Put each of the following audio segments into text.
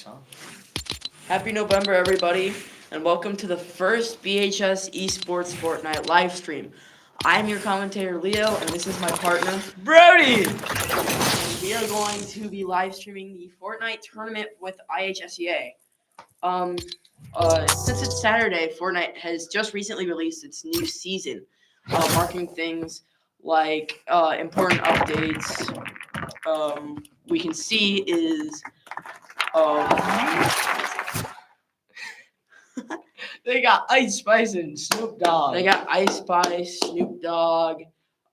song. Happy November, everybody, and welcome to the first BHS Esports Fortnite live stream. I'm your commentator, Leo, and this is my partner, Brody! and we are going to be live streaming the Fortnite tournament with IHSEA. Since it's Saturday, Fortnite has just recently released its new season, marking things like important updates. We can see is They got Ice Spice and Snoop Dogg. They got Ice Spice, Snoop Dogg.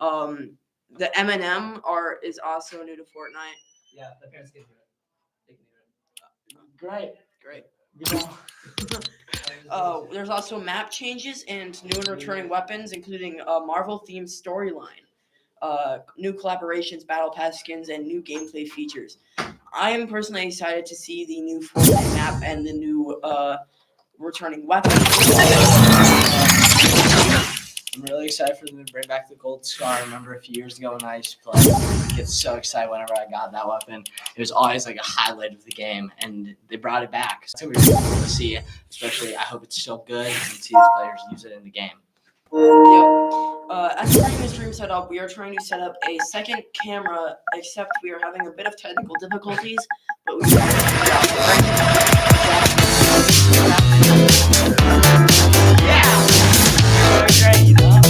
The Eminem is also new to Fortnite. Yeah, the parents can do it. They can do it. Great. There's also map changes and new and returning weapons, including a Marvel-themed storyline, new collaborations, battle pass skins, and new gameplay features. I am personally excited to see the new Fortnite map and the new returning weapons. I'm really excited for them to bring back the gold scar. I remember a few years ago when I used to play, I get so excited whenever I got that weapon. It was always like a highlight of the game, and they brought it back. It's going to be really cool to see, especially I hope it's still good and see these players use it in the game. Yep. As we're getting the stream set up, we are trying to set up a second camera, except we are having a bit of technical difficulties, but we are Great, you know?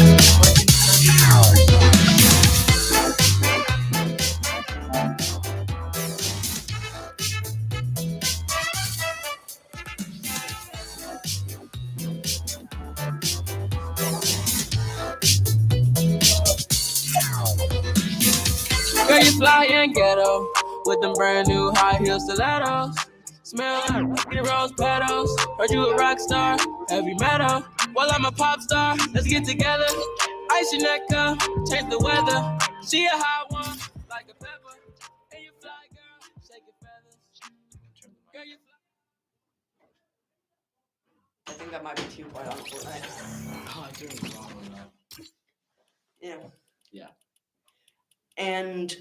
Girl, you fly and ghetto with them brand new high heel stilettos. Smell like rose petals. Heard you a rock star, heavy metal. Well, I'm a pop star. Let's get together. Ice your neck up, change the weather. She a hot one, like a pepper. And you fly, girl, shake your feathers. Girl, you fly. I think that might be too quiet on Fortnite. Oh, I'm doing it wrong though. Yeah. Yeah. And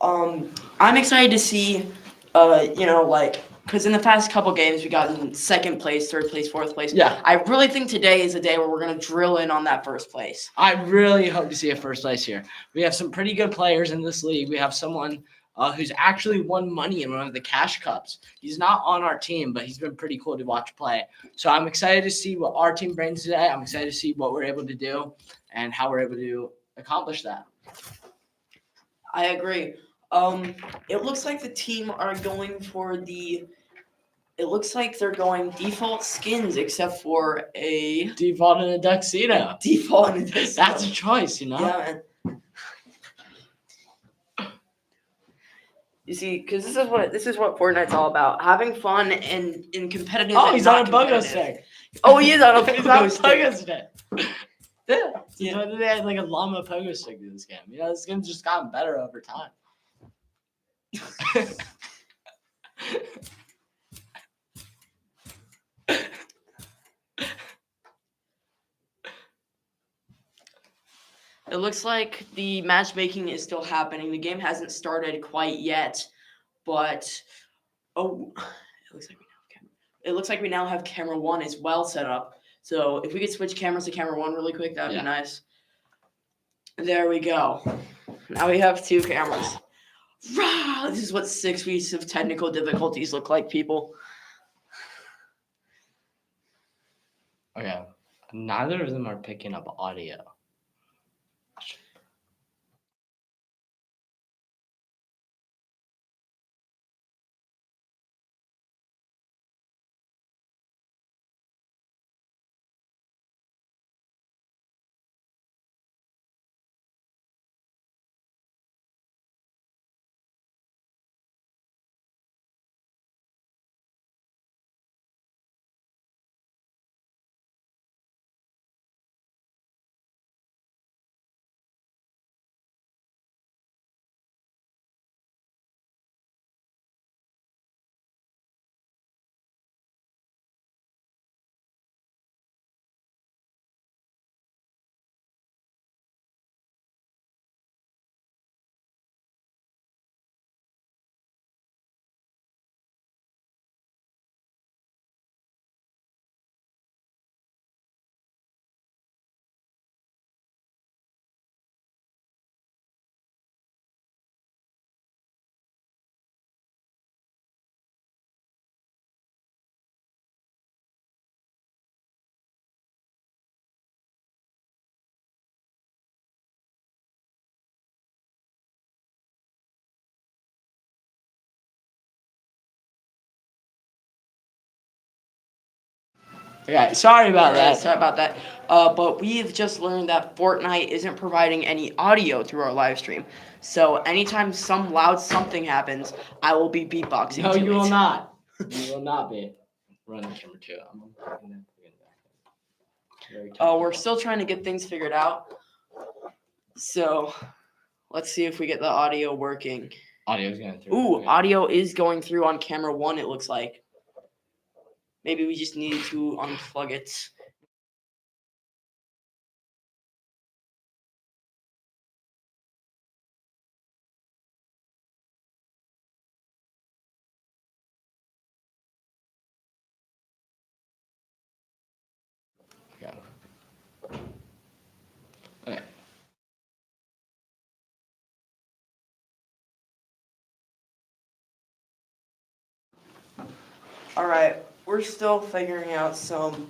I'm excited to see, because in the past couple games we got in second place, third place, fourth place. Yeah. I really think today is a day where we're gonna drill in on that first place. I really hope to see a first place here. We have some pretty good players in this league. We have someone who's actually won money in one of the cash cups. He's not on our team, but he's been pretty cool to watch play. So I'm excited to see what our team brings today. I'm excited to see what we're able to do and how we're able to accomplish that. I agree. It looks like the team are going for the. It looks like they're going default skins, except for a Default in a tuxedo. default in this. That's a choice, you know? Yeah, man. You see, because this is what Fortnite's all about: having fun and in competitive. Oh, and he's not on a pogo competitive. stick. Oh, he is on a He's on a pogo stick. pogo stick. Yeah. Yeah. So they had like a llama pogo stick in this game. You know, this game's just gotten better over time. It looks like the matchmaking is still happening. The game hasn't started quite yet, but it looks like we now have camera 1 as well set up. So if we could switch cameras to camera 1 really quick, that'd be nice. There we go. Now we have 2 cameras. Rah! This is what 6 weeks of technical difficulties look like, people. Okay. Neither of them are picking up audio. Okay, sorry about that. Sorry about that. But we've just learned that Fortnite isn't providing any audio through our live stream. So anytime some loud something happens, I will be beatboxing. No, to you it. will not. You will not be. Running camera 2. I'm putting that back. Very We're still trying to get things figured out. So let's see if we get the audio working. Audio's going through. Ooh, Okay. audio is going through on camera 1, it looks like. Maybe we just needed to unplug it. Okay. Okay. All right, we're still figuring out some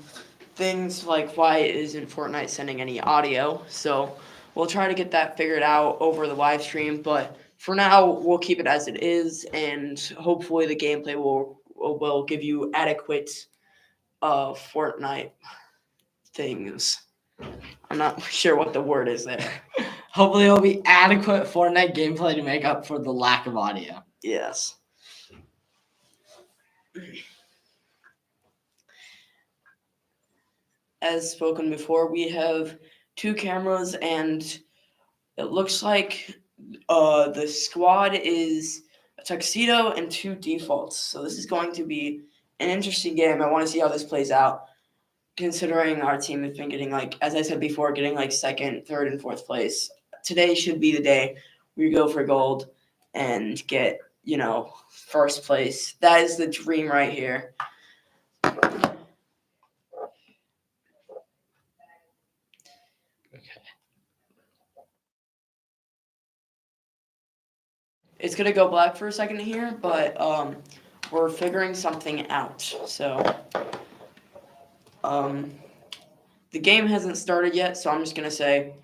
things like why isn't Fortnite sending any audio. So we'll try to get that figured out over the live stream. But for now, we'll keep it as it is, and hopefully the gameplay will give you adequate Fortnite things. I'm not sure what the word is there. Hopefully, it'll be adequate Fortnite gameplay to make up for the lack of audio. Yes. As spoken before, we have 2 cameras, and it looks like the squad is a tuxedo and 2 defaults. So this is going to be an interesting game. I want to see how this plays out, considering our team has been getting, like, as I said before, getting like 2nd, 3rd, and 4th place. Today should be the day we go for gold and get, 1st place. That is the dream right here. It's gonna go black for a second here, but we're figuring something out. So the game hasn't started yet, so I'm just gonna say,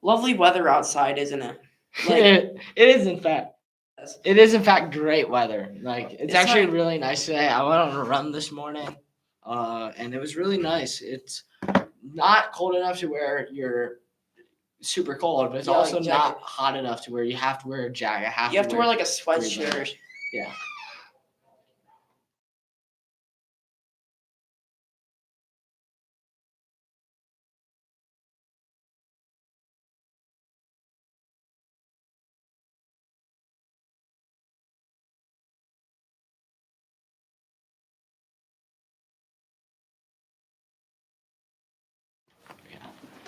lovely weather outside, isn't it? Like, it is in fact. It is in fact great weather. Like it's actually like- really nice today. I went on a run this morning, and it was really nice. It's not cold enough to where you're super cold, but it's Yeah, like also jacket. not hot enough to where you have to wear a jacket. You have to wear like a three sweatshirt. layers. Yeah.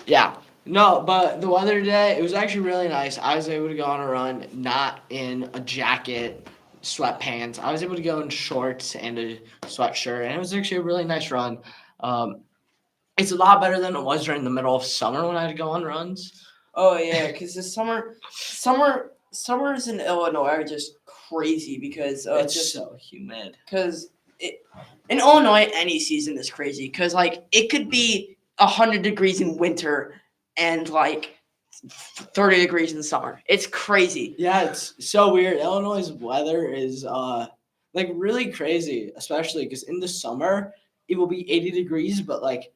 Yeah. No, but the weather today, it was actually really nice. I was able to go on a run, not in a jacket, sweatpants. I was able to go in shorts and a sweatshirt, and it was actually a really nice run. It's a lot better than it was during the middle of summer when I had to go on runs. Oh yeah, because the summers in Illinois are just crazy because It's just so humid. because in Illinois any season is crazy because like it could be 100 degrees in winter and like 30 degrees in summer. It's crazy. Yeah, it's so weird. Illinois' weather is like really crazy, especially because in the summer it will be 80 degrees, but like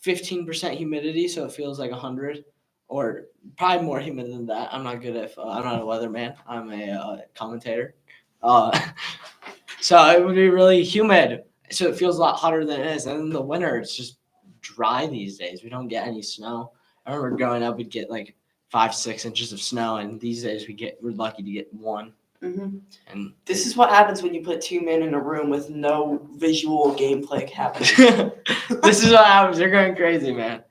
15% humidity, so it feels like 100, or probably more humid than that. I'm not good at. I'm not a weatherman. I'm a commentator. So it would be really humid, so it feels a lot hotter than it is. And in the winter, it's just dry these days. We don't get any snow. I remember growing up, we'd get like 5-6 inches of snow, and these days we're lucky to get 1. Mm-hmm. And This is what happens when you put 2 men in a room with no visual gameplay happening. this is what happens. They're going crazy, man.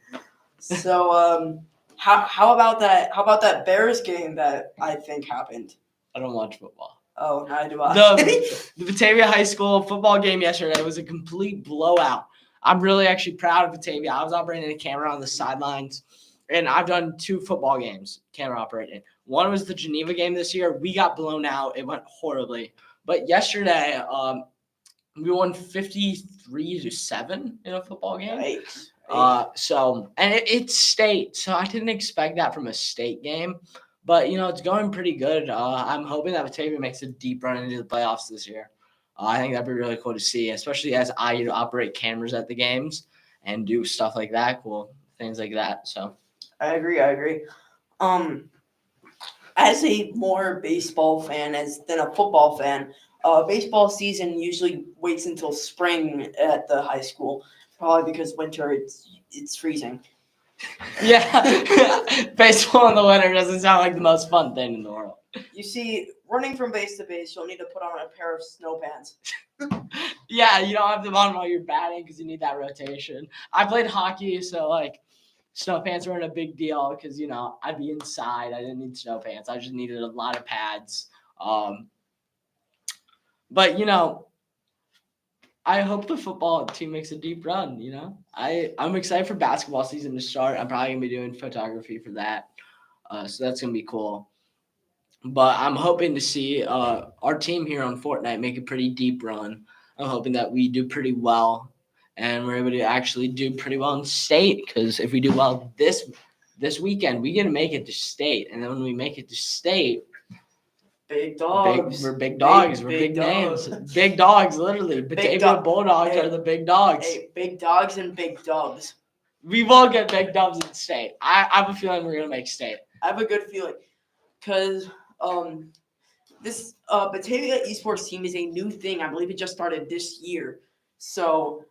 So how about that? How about that Bears game that I think happened? I don't watch football. Oh, neither do I. The Batavia High School football game yesterday was a complete blowout. I'm really actually proud of Batavia. I was operating a camera on the sidelines, and I've done 2 football games, camera operated. One was the Geneva game this year. We got blown out. It went horribly. But yesterday, we won 53-7 in a football game. Yikes. And it's state, so I didn't expect that from a state game. But, it's going pretty good. I'm hoping that Batavia makes a deep run into the playoffs this year. I think that'd be really cool to see, especially as I operate cameras at the games and do stuff like that, cool things like that. So I agree. As a more baseball fan than a football fan, baseball season usually waits until spring at the high school, probably because winter it's freezing. yeah, baseball in the winter doesn't sound like the most fun thing in the world. You see, running from base to base, you'll need to put on a pair of snow pants. Yeah, you don't have them on while you're batting because you need that rotation. I played hockey, so like snow pants weren't a big deal because I'd be inside. I didn't need snow pants. I just needed a lot of pads. But I hope the football team makes a deep run. I'm excited for basketball season to start. I'm probably gonna be doing photography for that, so that's gonna be cool. But I'm hoping to see our team here on Fortnite make a pretty deep run. I'm hoping that we do pretty well, and we're able to actually do pretty well in state. Because if we do well this weekend, we get to make it to state, and then when we make it to state, Big dogs. we're big dogs. We're big big names. dogs. Big dogs, literally. Batavia Bulldogs are the big dogs. Hey, big dogs and big dubs. We will get big dubs in state. I have a feeling we're gonna make state. I have a good feeling, because this Batavia Esports team is a new thing. I believe it just started this year. So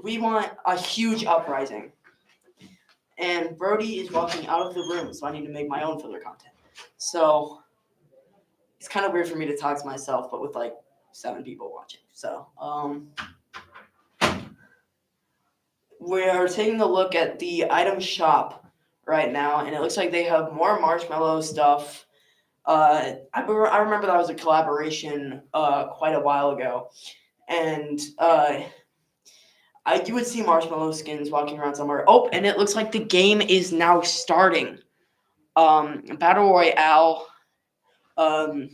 we want a huge uprising. And Brody is walking out of the room, so I need to make my own filler content. So it's kind of weird for me to talk to myself, but with like 7 people watching. So we're taking a look at the item shop right now, and it looks like they have more marshmallow stuff. I remember that was a collaboration quite a while ago, and you would see marshmallow skins walking around somewhere. Oh, and it looks like the game is now starting. Battle Royale, and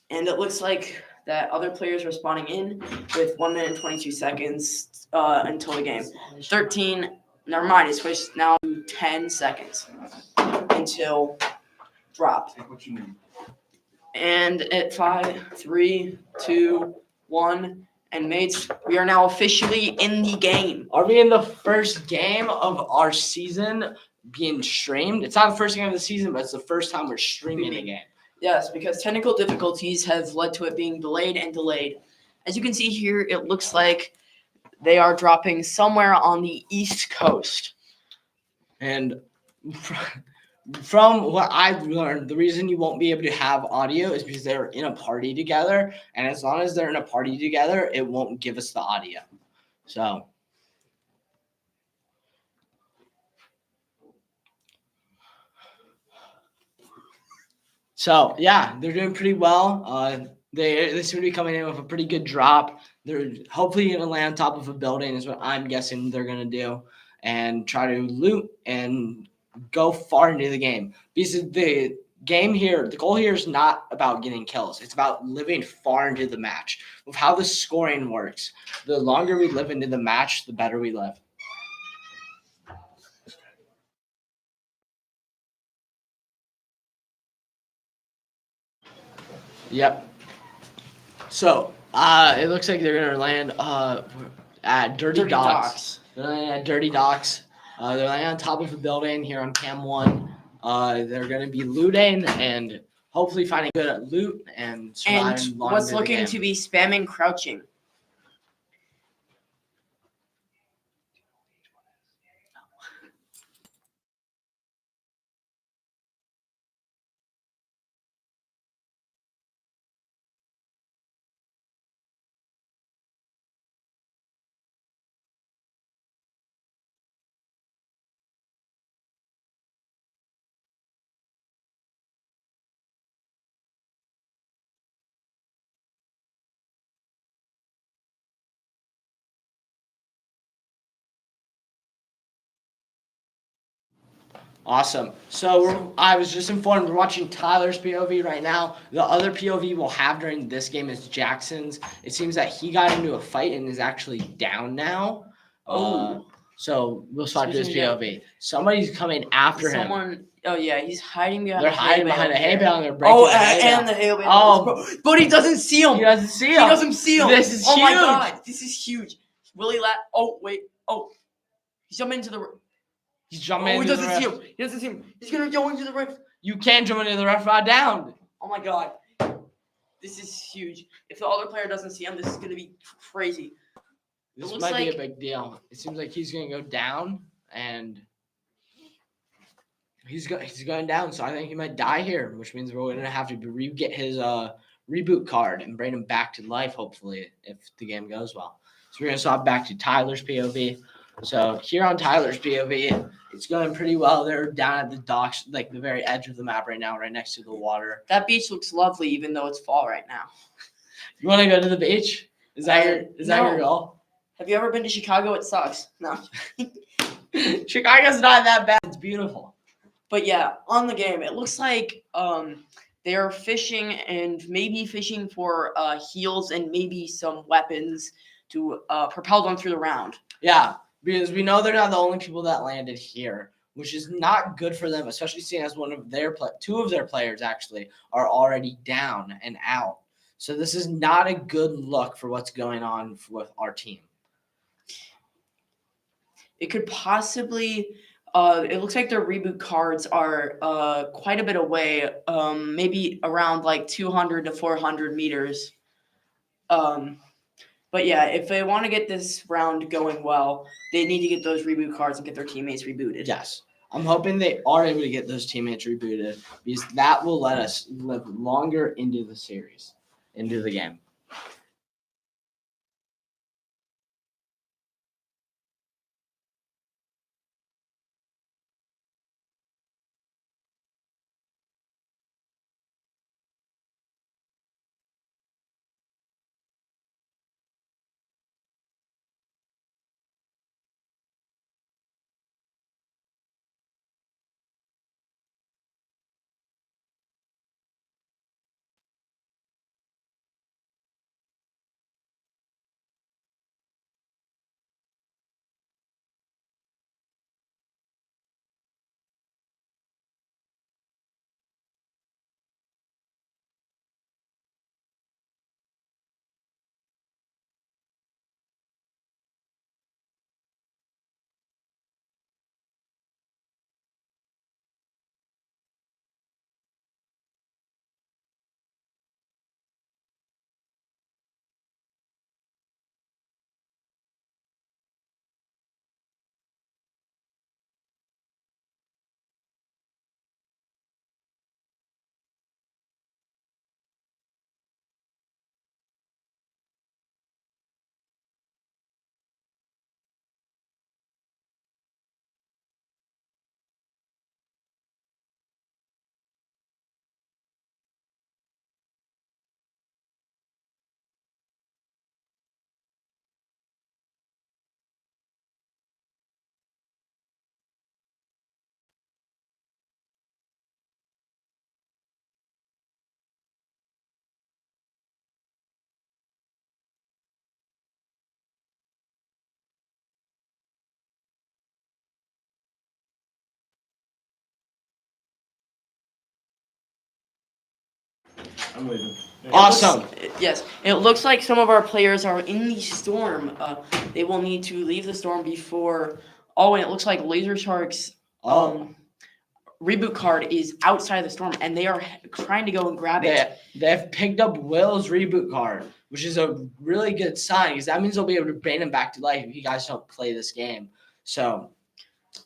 it looks like that other players are spawning in with 1 minute and 22 seconds until the game. 13. Never mind. It's switched now to 10 seconds until drop. And at 5, 3, 2, 1, and mates, we are now officially in the game. Are we in the first game of our season being streamed? It's not the first game of the season, but it's the first time we're streaming a game. Yes, because technical difficulties have led to it being delayed and delayed. As you can see here, it looks like they are dropping somewhere on the East Coast. And from what I've learned, the reason you won't be able to have audio is because they're in a party together. And as long as they're in a party together, it won't give us the audio. So yeah, they're doing pretty well. They seem to be coming in with a pretty good drop. They're hopefully going to land on top of a building is what I'm guessing they're going to do, and try to loot and go far into the game. Because the game here, the goal here is not about getting kills. It's about living far into the match. With how the scoring works, the longer we live into the match, the better we live. Yep. So it looks like they're gonna land at Dirty Docks. They're landing at Dirty Docks. They're landing on top of a building here on Cam 1. They're gonna be looting and hopefully finding good loot and surviving. And what's looking to be spamming crouching. Awesome. So I was just informed we're watching Tyler's POV right now. The other POV we'll have during this game is Jackson's. It seems that he got into a fight and is actually down now. So we'll swap to his Switching down. POV. Somebody's coming after him. Someone. Oh yeah, he's hiding behind. They're the hiding hay behind bale the hay here. bale and they're breaking Oh, the hay bale. and the hay bale. Oh. But he doesn't see him. He doesn't see He him. doesn't see him. This is oh huge. my god, this is huge. Willie Oh wait. Oh, he's jumping into the. He's jumping Oh, he into the doesn't ref. see him. He doesn't see him. He's gonna go into the ref. You can't jump into the ref right down. Oh my god, this is huge. If the other player doesn't see him, this is gonna be crazy. This looks might be a like- big deal. It seems like he's going to go down, and he's going down. So I think he might die here, which means we're going to have to get his reboot card and bring him back to life, hopefully, if the game goes well. So we're going to swap back to Tyler's POV. So here on Tyler's POV, it's going pretty well. They're down at the docks, like the very edge of the map right now, right next to the water. That beach looks lovely, even though it's fall right now. You want to go to the beach? Is that your goal? Have you ever been to Chicago? It sucks. No. Chicago's not that bad. It's beautiful. But yeah, on the game, it looks like they are fishing and maybe fishing for heals and maybe some weapons to propel them through the round. Yeah, because we know they're not the only people that landed here, which is not good for them, especially seeing as two of their players actually are already down and out. So this is not a good look for what's going on with our team. It could possibly. It looks like their reboot cards are quite a bit away, maybe around like 200 to 400 meters. But yeah, if they want to get this round going well, they need to get those reboot cards and get their teammates rebooted. Yes. I'm hoping they are able to get those teammates rebooted because that will let us live longer into the series, into the game. I'm leaving. Awesome. Yes, it looks like some of our players are in the storm. They will need to leave the storm before. Oh, and it looks like Laser Shark's reboot card is outside the storm, and they are trying to go and grab it. They have picked up Will's reboot card, which is a really good sign because that means they'll be able to bring him back to life if you guys don't play this game. So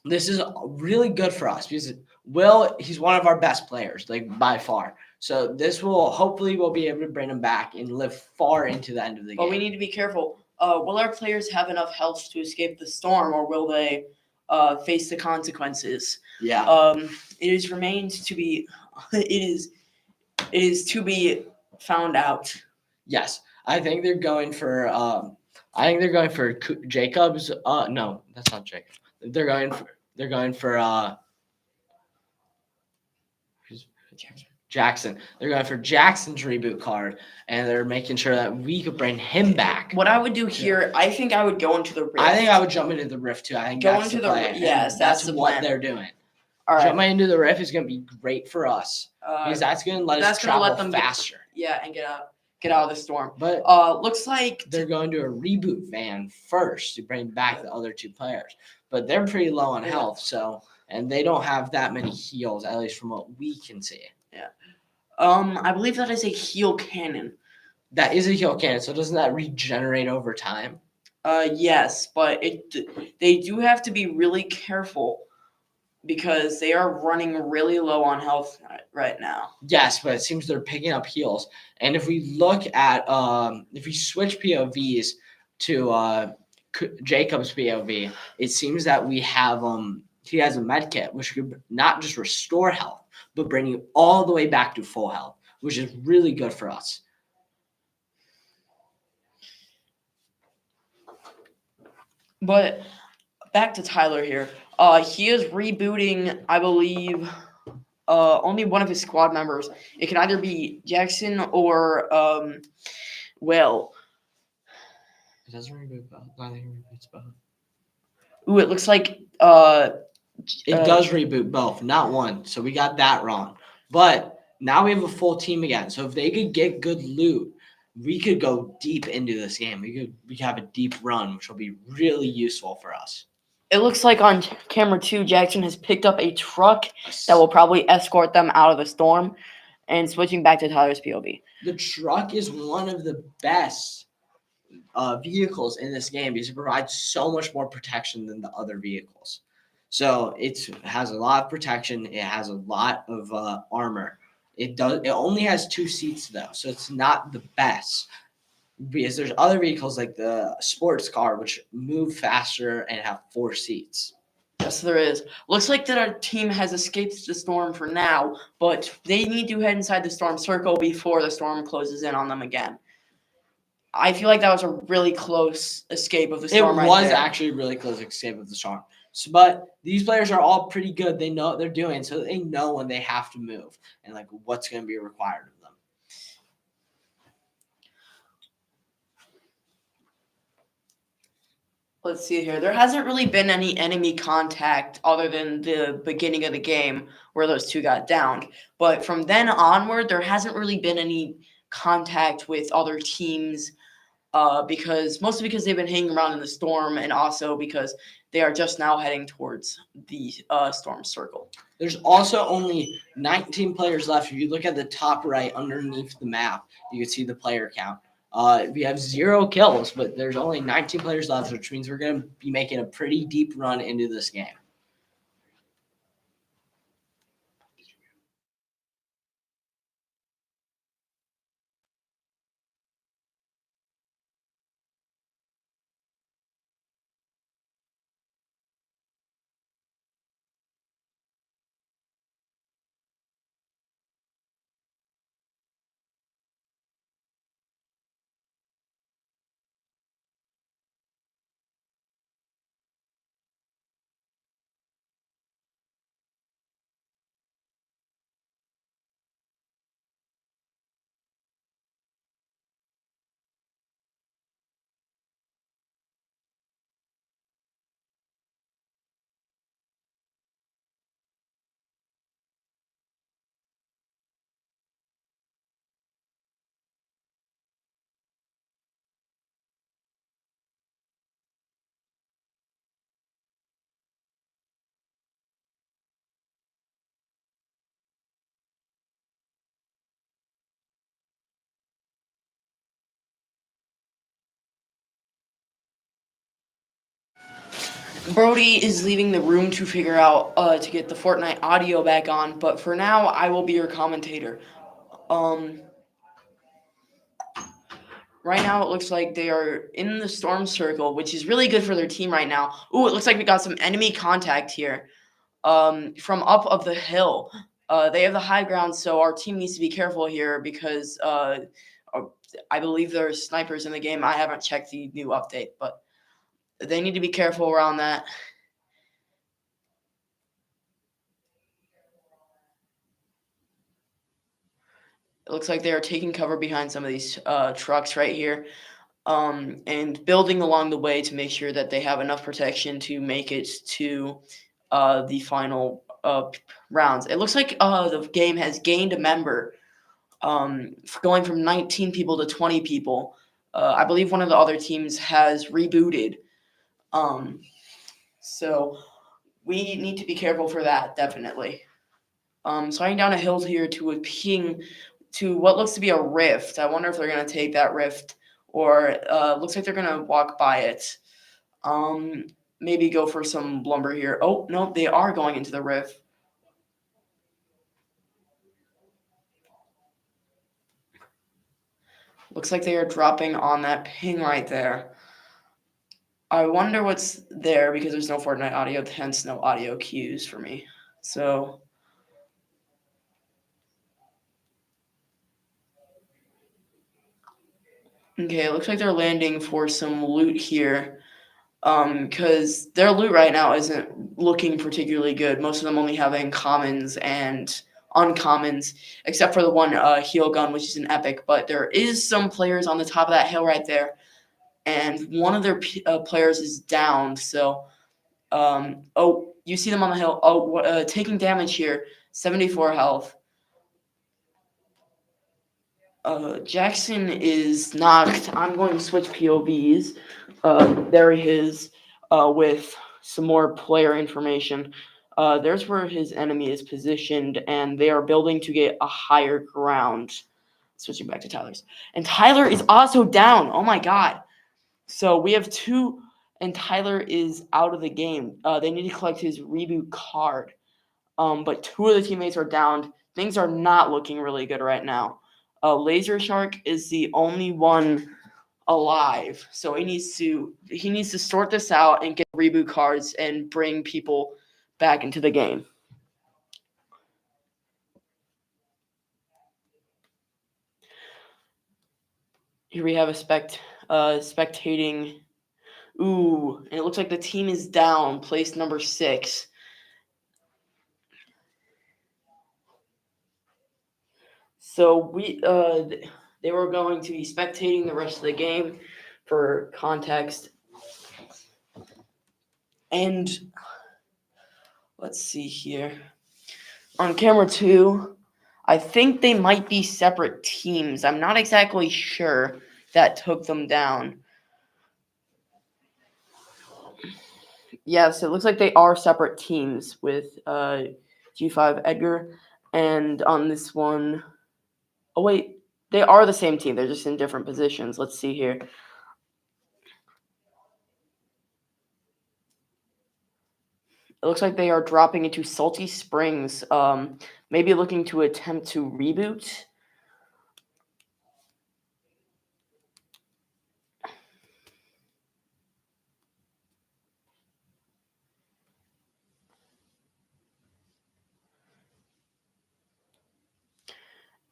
this is really good for us because Will, he's one of our best players, like by far. So this will hopefully we'll be able to bring him back and live far into the end of the game. But we need to be careful. Will our players have enough health to escape the storm, or will they face the consequences? Yeah. It remains to be. It is to be found out. Yes, I think they're going for. I think they're going for Jacobs. No, that's not Jacob. They're going for. Jackson. They're going for Jackson's reboot card, and they're making sure that we could bring him back. What I would do here, I think I would go into the Rift. I think I would jump into the Rift too. I think Go that's into the the play. Rift, yes, and that's the what plan. they're doing. All right. Jumping into the Rift is going to be great for us because that's going to let us travel faster. And get out of the storm. But looks like they're going to a reboot van first to bring back the other two players. But they're pretty low on health, and they don't have that many heals, at least from what we can see. Yeah. I believe that is a heal cannon. That is a heal cannon, so doesn't that regenerate over time? Yes, but they do have to be really careful because they are running really low on health right now. Yes, but it seems they're picking up heals. And if we look at if we switch POVs to Jacob's POV, it seems that we have he has a med kit which could not just restore health, but bring you all the way back to full health, which is really good for us. But back to Tyler here. He is rebooting, I believe, only one of his squad members. It can either be Jackson or Will. It doesn't reboot both. I think it reboots both. Ooh, it looks like It does reboot both, not one. So we got that wrong. But now we have a full team again. So if they could get good loot, we could go deep into this game. We could have a deep run, which will be really useful for us. It looks like on camera 2, Jackson has picked up a truck that will probably escort them out of the storm. And switching back to Tyler's POV. The truck is one of the best vehicles in this game because it provides so much more protection than the other vehicles. So it has a lot of protection. It has a lot of armor. It only has 2 seats though, so it's not the best. Because there's other vehicles like the sports car which move faster and have 4 seats. Yes, there is. Looks like that our team has escaped the storm for now, but they need to head inside the storm circle before the storm closes in on them again. I feel like that was a really close escape of the storm. It was actually a really close escape of the storm. So, but these players are all pretty good. They know what they're doing, so they know when they have to move and like what's going to be required of them. Let's see here. There hasn't really been any enemy contact other than the beginning of the game where those 2 got downed. But from then onward, there hasn't really been any contact with other teams mostly because they've been hanging around in the storm and also because they are just now heading towards the storm circle. There's also only 19 players left. If you look at the top right underneath the map, you can see the player count. We have 0 kills, but there's only 19 players left, which means we're going to be making a pretty deep run into this game. Brody is leaving the room to figure out to get the Fortnite audio back on, but for now, I will be your commentator. Right now, it looks like they are in the storm circle, which is really good for their team right now. Ooh, it looks like we got some enemy contact here from up of the hill. They have the high ground, so our team needs to be careful here because I believe there are snipers in the game. I haven't checked the new update, but they need to be careful around that. It looks like they are taking cover behind some of these trucks right here, and building along the way to make sure that they have enough protection to make it to the final rounds. It looks like the game has gained a member, going from 19 people to 20 people. I believe one of the other teams has rebooted. So we need to be careful for that, definitely. Sliding down a hill here to what looks to be a rift. I wonder if they're going to take that rift, or looks like they're going to walk by it. Maybe go for some lumber here. Oh, no, they are going into the rift. Looks like they are dropping on that ping right there. I wonder what's there because there's no Fortnite audio, hence no audio cues for me. So okay, it looks like they're landing for some loot here. Because their loot right now isn't looking particularly good. Most of them only having commons and uncommons, except for the one heal gun, which is an epic. But there is some players on the top of that hill right there, and one of their players is downed. So, oh, you see them on the hill. Oh, taking damage here, 74 health. Jackson is knocked. I'm going to switch POVs. There he is with some more player information. There's where his enemy is positioned, and they are building to get a higher ground. Switching back to Tyler's. And Tyler is also down. Oh, my God. So we have two, and Tyler is out of the game. They need to collect his reboot card. But two of the teammates are downed. Things are not looking really good right now. Laser Shark is the only one alive, so he needs to sort this out and get reboot cards and bring people back into the game. Here we have a spectating. Ooh, and it looks like the team is down, place number 6. So they were going to be spectating the rest of the game for context. And let's see here. On camera 2, I think they might be separate teams. I'm not exactly sure that took them down. Yes, it looks like they are separate teams with G5 Edgar. And on this one, oh wait, they are the same team. They're just in different positions. Let's see here. It looks like they are dropping into Salty Springs, maybe looking to attempt to reboot.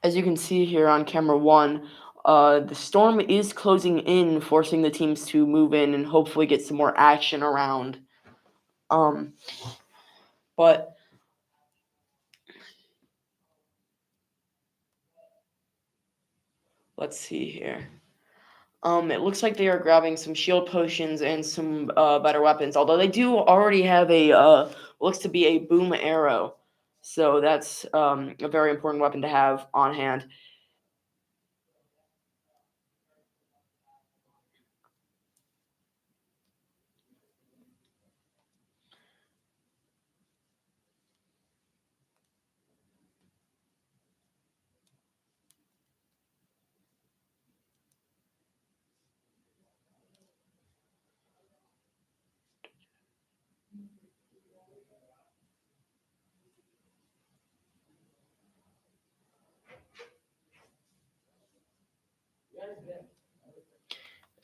As you can see here on camera 1, the storm is closing in, forcing the teams to move in and hopefully get some more action around. But let's see here. It looks like they are grabbing some shield potions and some better weapons, although they do already have a looks to be a boom arrow. So that's a very important weapon to have on hand.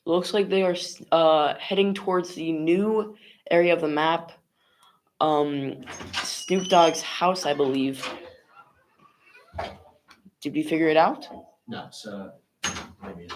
Looks like they are heading towards the new area of the map. Snoop Dogg's house, I believe. Did we figure it out? No, so maybe.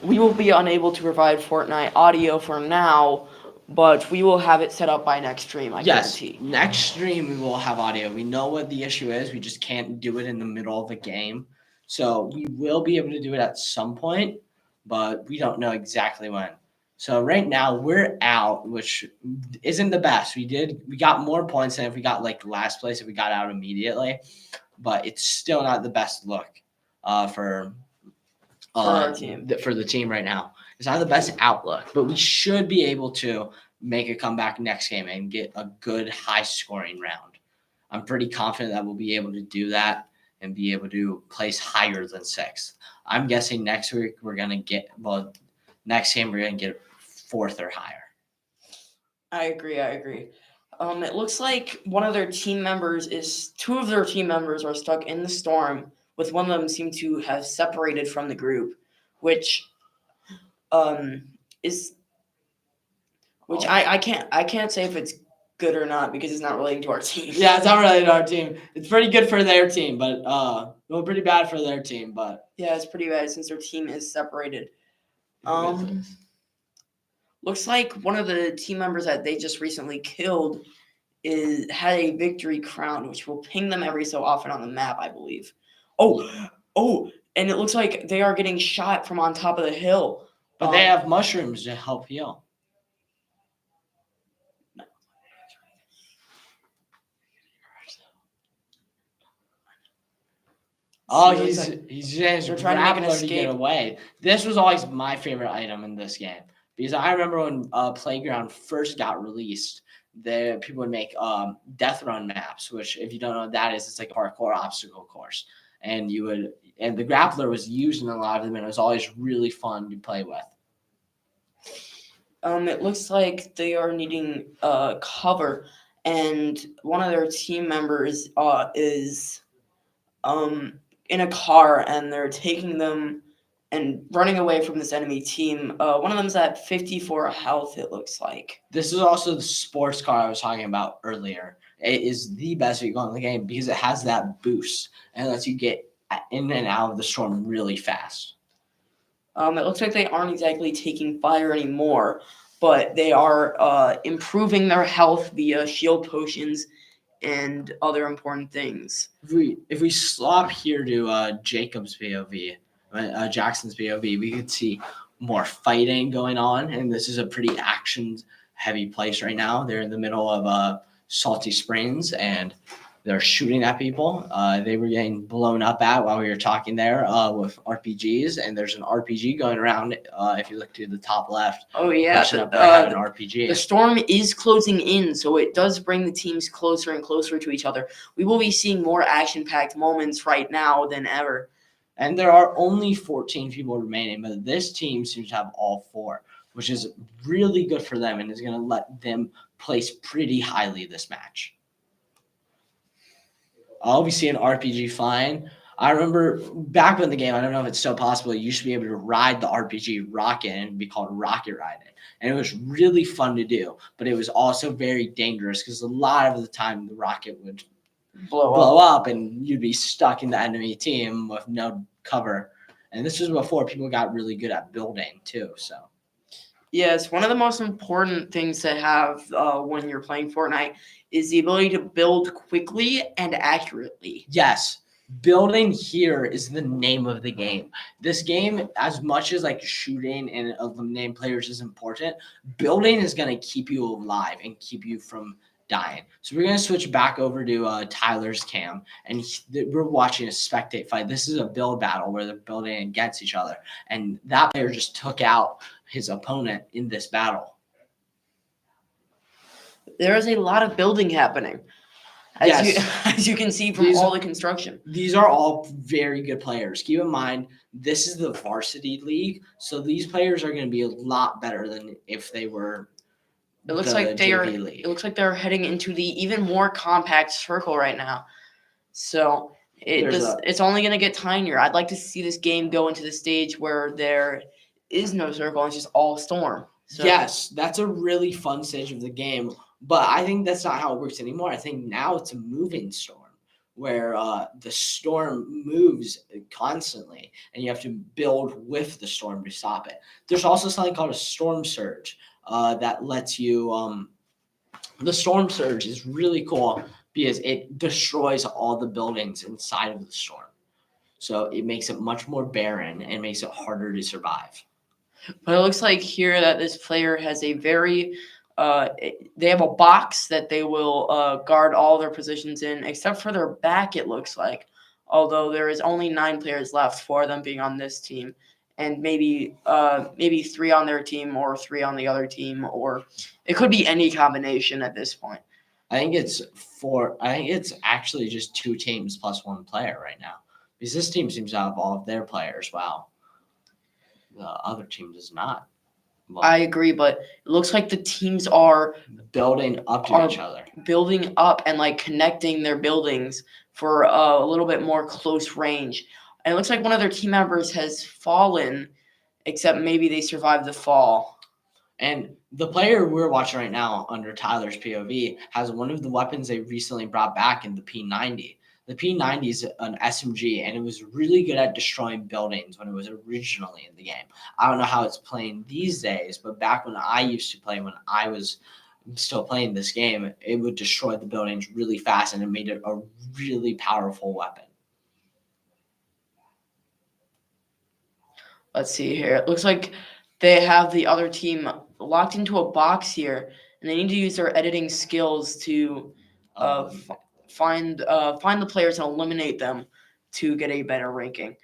We will be unable to provide Fortnite audio for now, but we will have it set up by next stream, I guarantee. Next stream we will have audio. We know what the issue is. We just can't do it in the middle of a game. So we will be able to do it at some point, but we don't know exactly when. So right now we're out, which isn't the best. We got more points than if we got like last place if we got out immediately, but it's still not the best look for our team. For the team right now. It's not the best outlook, but we should be able to make a comeback next game and get a good high scoring round. I'm pretty confident that we'll be able to do that and be able to place higher than 6th. I'm guessing next week next game we're going to get 4th or higher. I agree. It looks like two of their team members are stuck in the storm, with one of them seem to have separated from the group, which I can't say if it's good or not because it's not relating to our team. Yeah, it's not related to our team. It's pretty good for their team, but well, pretty bad for their team, but yeah, it's pretty bad since their team is separated. Looks like one of the team members that they just recently killed had a victory crown, which will ping them every so often on the map, I believe. Oh, and it looks like they are getting shot from on top of the hill. But they have mushrooms to help heal. Oh, he's trying to make an escape. To get away. This was always my favorite item in this game because I remember when Playground first got released, people would make death run maps, which if you don't know what that is, it's like a parkour obstacle course, and the grappler was used in a lot of them, and it was always really fun to play with. It looks like they are needing cover, and one of their team members is in a car, and they're taking them and running away from this enemy team. One of them's at 54 health, it looks like. This is also the sports car I was talking about earlier. It is the best vehicle in the game because it has that boost and lets you get in and out of the storm really fast. It looks like they aren't exactly taking fire anymore, but they are improving their health via shield potions and other important things. If we swap here to Jackson's POV, we could see more fighting going on, and this is a pretty action-heavy place right now. They're in the middle of Salty Springs, and they're shooting at people. They were getting blown up at while we were talking there with RPGs, and there's an RPG going around. If you look to the top left, oh yeah, up there have an RPG. The storm is closing in, so it does bring the teams closer and closer to each other. We will be seeing more action-packed moments right now than ever. And there are only 14 people remaining, but this team seems to have all 4, which is really good for them and is going to let them place pretty highly this match. We see an RPG flying. I remember back in the game, I don't know if it's still possible, you used to be able to ride the RPG rocket and it'd be called rocket riding. And it was really fun to do, but it was also very dangerous because a lot of the time the rocket would blow up and you'd be stuck in the enemy team with no cover. And this was before people got really good at building too. So yes, one of the most important things to have when you're playing Fortnite is the ability to build quickly and accurately. Yes, building here is the name of the game. This game, as much as like shooting and eliminating players is important, building is going to keep you alive and keep you from dying. So we're going to switch back over to Tyler's cam, and we're watching a spectate fight. This is a build battle where they're building against each other, and that player just took out his opponent in this battle. There is a lot of building happening, as you can see from all the construction. These are all very good players. Keep in mind, this is the varsity league, so these players are going to be a lot better than if they were. It looks like they're heading into the even more compact circle right now. So it's only going to get tinier. I'd like to see this game go into the stage where there is no circle and it's just all storm. So, yes, that's a really fun stage of the game, but I think that's not how it works anymore. I think now it's a moving storm, where the storm moves constantly, and you have to build with the storm to stop it. There's also something called a storm surge that lets you. The storm surge is really cool because it destroys all the buildings inside of the storm. So it makes it much more barren and makes it harder to survive. But it looks like here that this player has a very they have a box that they will guard all their positions in, except for their back, it looks like. Although there is only 9 players left, 4 of them being on this team, and maybe 3 on their team or 3 on the other team, or it could be any combination at this point. I think it's actually just 2 teams plus 1 player right now, because this team seems to have all of their players. Wow, the other team does not. Well, I agree, but it looks like the teams are building up to each other. building up and like connecting their buildings for a little bit more close range. And it looks like one of their team members has fallen, except maybe they survived the fall. And the player we're watching right now under Tyler's POV has one of the weapons they recently brought back in the P90. The P90 is an SMG, and it was really good at destroying buildings when it was originally in the game. I don't know how it's playing these days, but back when I used to play, when I was still playing this game, it would destroy the buildings really fast, and it made it a really powerful weapon. Let's see here. It looks like they have the other team locked into a box here, and they need to use their editing skills to find the players and eliminate them to get a better ranking.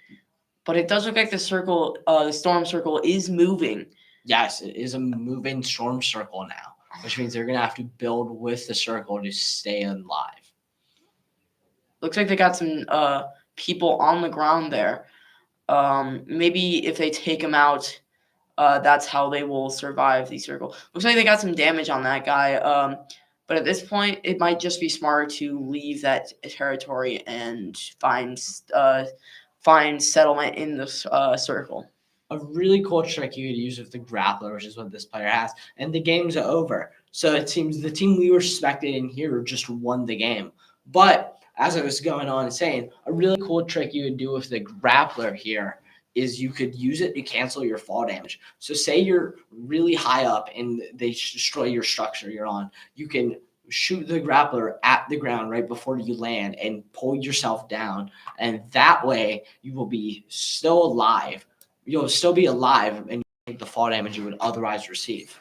But it does look like the storm circle is moving. Yes, it is a moving storm circle now, which means they're going to have to build with the circle to stay alive. Looks like they got some people on the ground there. Maybe if they take them out, that's how they will survive the circle. Looks like they got some damage on that guy. But at this point, it might just be smarter to leave that territory and find settlement in the circle. A really cool trick you could use with the grappler, which is what this player has, and the game's over. So it seems the team we were spectating here just won the game. But as I was going on and saying, a really cool trick you would do with the grappler here is you could use it to cancel your fall damage. So say you're really high up and they destroy your structure you're on, you can shoot the grappler at the ground right before you land and pull yourself down. And that way you will be still alive. You'll still be alive and take the fall damage you would otherwise receive.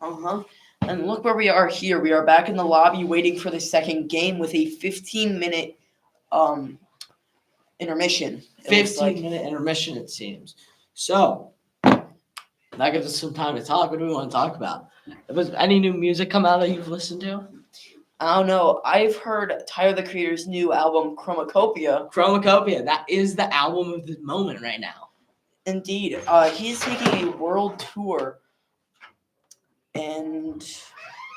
And look where we are here. We are back in the lobby waiting for the second game with a 15-minute intermission. 15-minute intermission, it seems. So that gives us some time to talk. What do we want to talk about? Was any new music come out that you've listened to? I don't know. I've heard Tyler, the Creator's new album, Chromacopia. Chromacopia. That is the album of the moment right now. Indeed. He's taking a world tour. And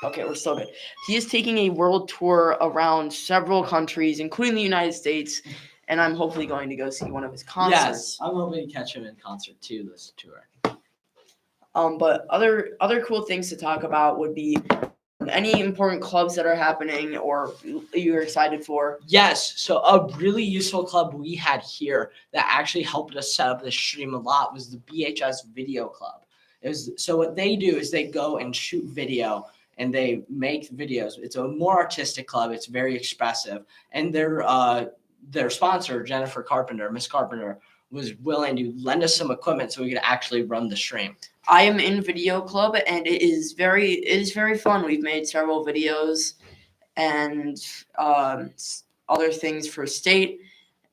okay, we're still good. He is taking a world tour around several countries, including the United States. And I'm hopefully going to go see one of his concerts. Yes, I'm hoping to catch him in concert too this tour. But other cool things to talk about would be any important clubs that are happening or you're excited for. Yes, so a really useful club we had here that actually helped us set up this stream a lot was the BHS Video Club. So what they do is they go and shoot video and they make videos. It's a more artistic club. It's very expressive, and their sponsor, Jennifer Carpenter, Miss Carpenter, was willing to lend us some equipment so we could actually run the stream. I am in Video Club, and it is very fun. We've made several videos and other things for state,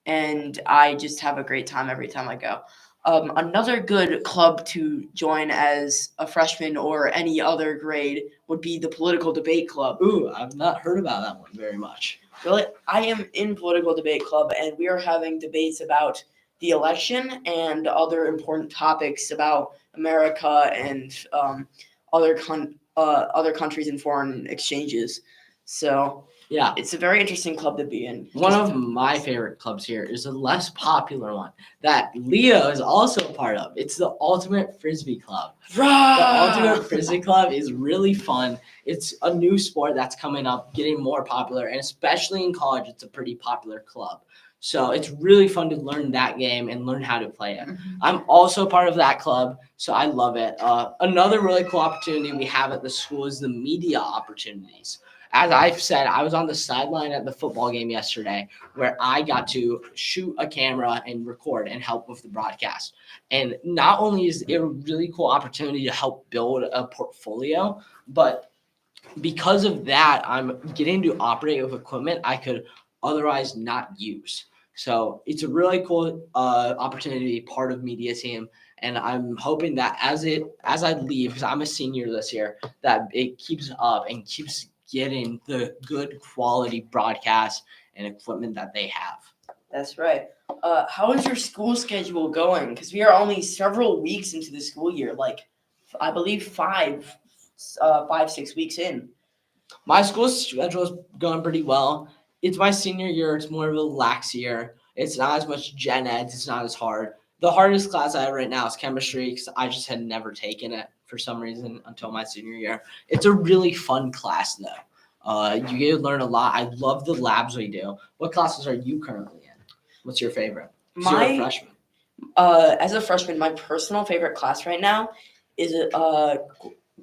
and I just have a great time every time I go. Another good club to join as a freshman or any other grade would be the Political Debate Club. Ooh, I've not heard about that one very much. Really, I am in Political Debate Club, and we are having debates about the election and other important topics about America and other countries and foreign exchanges. So Yeah. it's a very interesting club to be in. One of my favorite clubs here is a less popular one that Leo is also a part of. It's the Ultimate Frisbee Club. The Ultimate Frisbee Club is really fun. It's a new sport that's coming up, getting more popular, and especially in college, it's a pretty popular club. So it's really fun to learn that game and learn how to play it. I'm also part of that club, so I love it. Another really cool opportunity we have at the school is the media opportunities. As I've said, I was on the sideline at the football game yesterday where I got to shoot a camera and record and help with the broadcast. And not only is it a really cool opportunity to help build a portfolio, but because of that, I'm getting to operate with equipment I could otherwise not use. So it's a really cool opportunity to be part of media team. And I'm hoping that as I leave, because I'm a senior this year, that it keeps up and keeps getting the good quality broadcast and equipment that they have. That's right. How is your school schedule going? Because we are only several weeks into the school year, like I believe 6 weeks in. My school schedule is going pretty well. It's my senior year. It's more of a lax year. It's not as much gen eds. It's not as hard. The hardest class I have right now is chemistry because I just had never taken it for some reason until my senior year. It's a really fun class, though. You get to learn a lot. I love the labs we do. What classes are you currently in? What's your favorite? You're a freshman. As a freshman, my personal favorite class right now is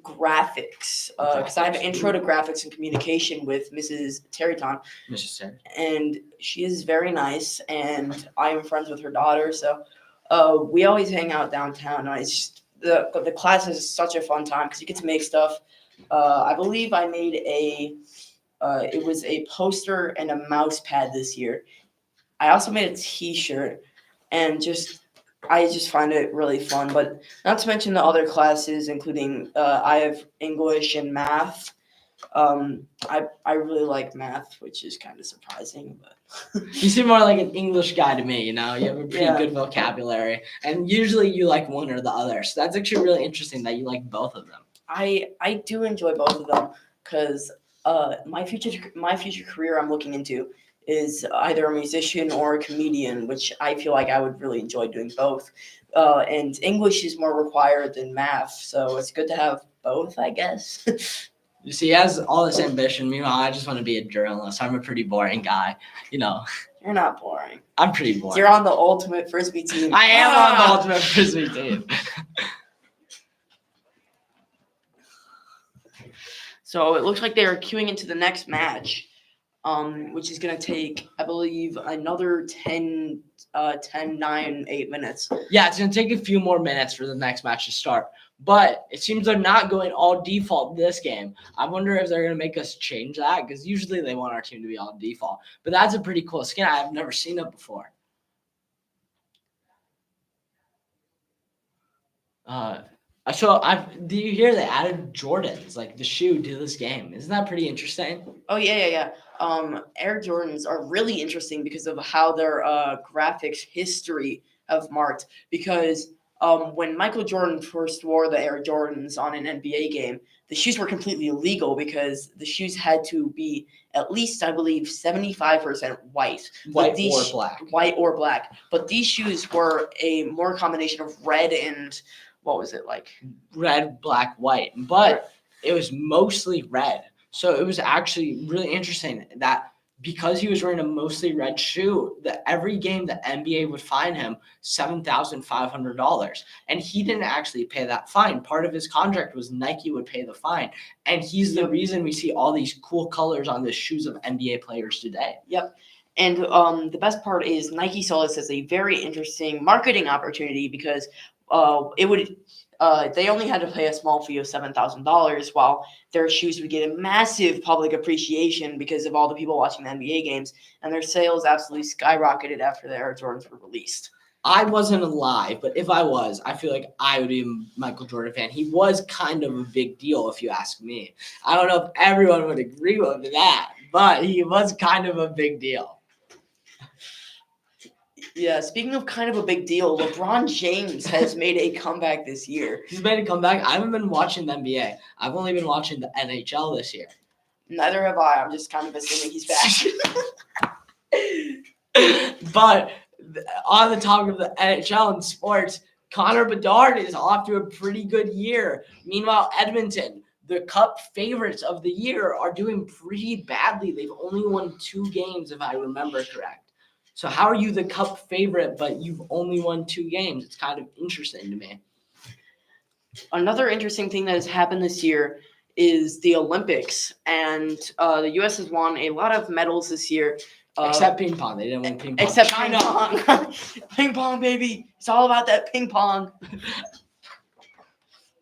graphics. Because I have an intro to graphics and communication with Mrs. Terryton. Mrs. Terry. And she is very nice, and I am friends with her daughter. So we always hang out downtown. And it's just the class is such a fun time because you get to make stuff. I believe I made it was a poster and a mouse pad this year. I also made a T-shirt, and I just find it really fun. But not to mention the other classes, including I have English and math. I really like math, which is kind of surprising, but You seem more like an English guy to me, you know? You have a pretty Yeah. good vocabulary. And usually you like one or the other. So that's actually really interesting that you like both of them. I do enjoy both of them because my future career I'm looking into is either a musician or a comedian, which I feel like I would really enjoy doing both. And English is more required than math, so it's good to have both, I guess. You see, he has all this ambition. Meanwhile, I just want to be a journalist. I'm a pretty boring guy. You know, You're not boring. I'm pretty boring. You're on the Ultimate Frisbee team. I am on the Ultimate Frisbee team. So it looks like they are queuing into the next match, which is going to take, I believe, another 10, 9, 8 minutes. Yeah, it's going to take a few more minutes for the next match to start. But it seems they're not going all default this game. I wonder if they're going to make us change that because usually they want our team to be all default. But that's a pretty cool skin. I've never seen it before. Do you hear they added Jordans, like the shoe, to this game? Isn't that pretty interesting? Oh, yeah. Air Jordans are really interesting because of how their graphics history have marked. Because when Michael Jordan first wore the Air Jordans on an NBA game, the shoes were completely illegal because the shoes had to be at least, I believe, 75% white. White or black. White or black. But these shoes were a more combination of red and, what was it like? Red, black, white. But it was mostly red. So it was actually really interesting that because he was wearing a mostly red shoe, that every game the NBA would fine him $7,500. And he didn't actually pay that fine. Part of his contract was Nike would pay the fine. And he's the reason we see all these cool colors on the shoes of NBA players today. Yep. And the best part is Nike saw this as a very interesting marketing opportunity because they only had to pay a small fee of $7,000 while their shoes would get a massive public appreciation because of all the people watching the NBA games, and their sales absolutely skyrocketed after the Air Jordans were released. I wasn't alive, but if I was, I feel like I would be a Michael Jordan fan. He was kind of a big deal, if you ask me. I don't know if everyone would agree with that, but he was kind of a big deal. Yeah, speaking of kind of a big deal, LeBron James has made a comeback this year. He's made a comeback. I haven't been watching the NBA. I've only been watching the NHL this year. Neither have I. I'm just kind of assuming he's back. But on the topic of the NHL and sports, Connor Bedard is off to a pretty good year. Meanwhile, Edmonton, the Cup favorites of the year, are doing pretty badly. They've only won 2 games, if I remember correct. So how are you the Cup favorite, but you've only won 2 games? It's kind of interesting to me. Another interesting thing that has happened this year is the Olympics, and the U.S. has won a lot of medals this year. Except ping pong. They didn't win ping pong. Except China. ping pong. Ping pong, baby. It's all about that ping pong.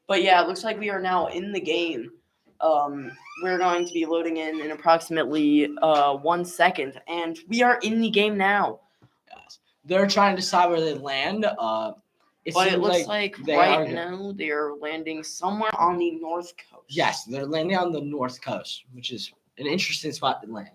But yeah, it looks like we are now in the game. We're going to be loading in approximately 1 second, and we are in the game now. Yes. They're trying to decide where they land. But it looks like they right now they are landing somewhere on the north coast. Yes, they're landing on the north coast, which is an interesting spot to land.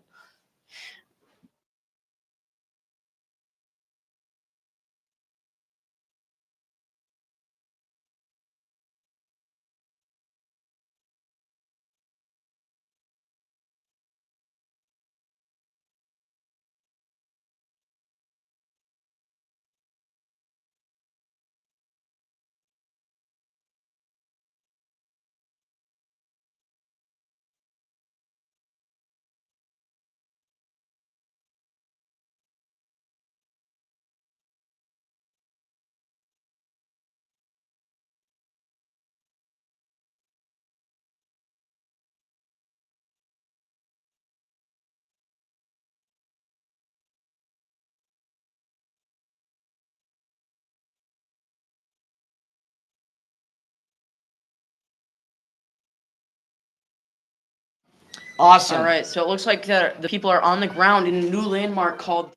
Awesome. All right, so it looks like the people are on the ground in a new landmark called,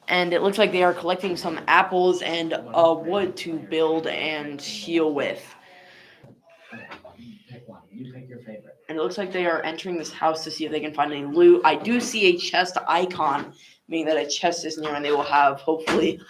and it looks like they are collecting some apples and wood to build and heal with. Pick one. You pick your favorite. And it looks like they are entering this house to see if they can find any loot. I do see a chest icon, meaning that a chest is near, and they will have hopefully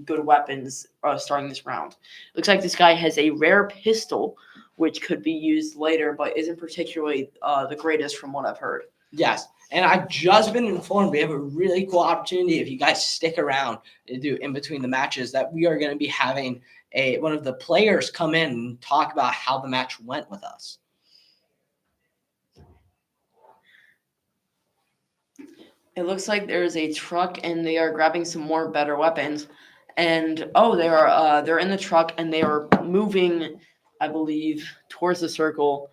good weapons starting this round. Looks like this guy has a rare pistol, which could be used later, but isn't particularly the greatest from what I've heard. Yes, and I've just been informed we have a really cool opportunity if you guys stick around to do in between the matches that we are going to be having one of the players come in and talk about how the match went with us. It looks like there's a truck, and they are grabbing some more better weapons. And they're in the truck, and they are moving, I believe, towards the circle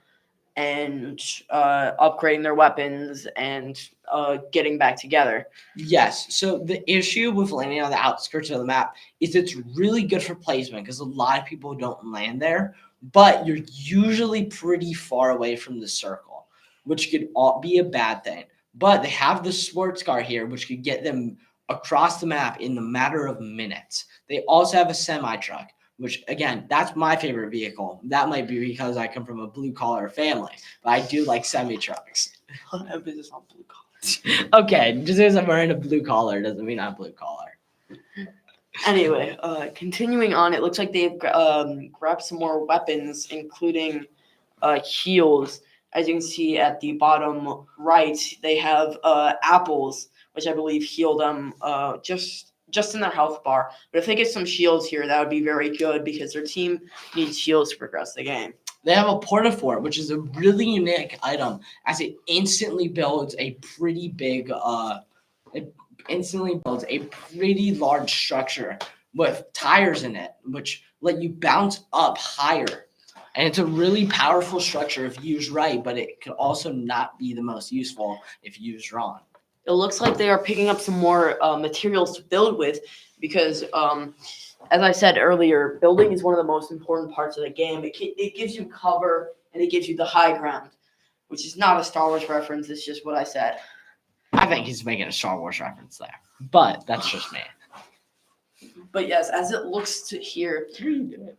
and upgrading their weapons and getting back together. Yes, so the issue with landing on the outskirts of the map is it's really good for placement because a lot of people don't land there, but you're usually pretty far away from the circle, which could be a bad thing. But they have the sports car here, which could get them across the map in the matter of minutes. They also have a semi-truck, which, again, that's my favorite vehicle. That might be because I come from a blue-collar family, but I do like semi-trucks. Emphasis on blue collar. Okay, just because I'm wearing a blue collar doesn't mean I'm blue collar. Anyway, continuing on, it looks like they've grabbed some more weapons, including heals. As you can see at the bottom right, they have apples, which I believe heal them just in their health bar. But if they get some shields here, that would be very good because their team needs shields to progress the game. They have a portafort, which is a really unique item, as it instantly builds a pretty big, large structure with tires in it, which let you bounce up higher. And it's a really powerful structure if used right, but it could also not be the most useful if used wrong. It looks like they are picking up some more materials to build with because, as I said earlier, building is one of the most important parts of the game. It gives you cover and it gives you the high ground, which is not a Star Wars reference. It's just what I said. I think he's making a Star Wars reference there, but that's just me. But yes, as it looks to here, What are you doing?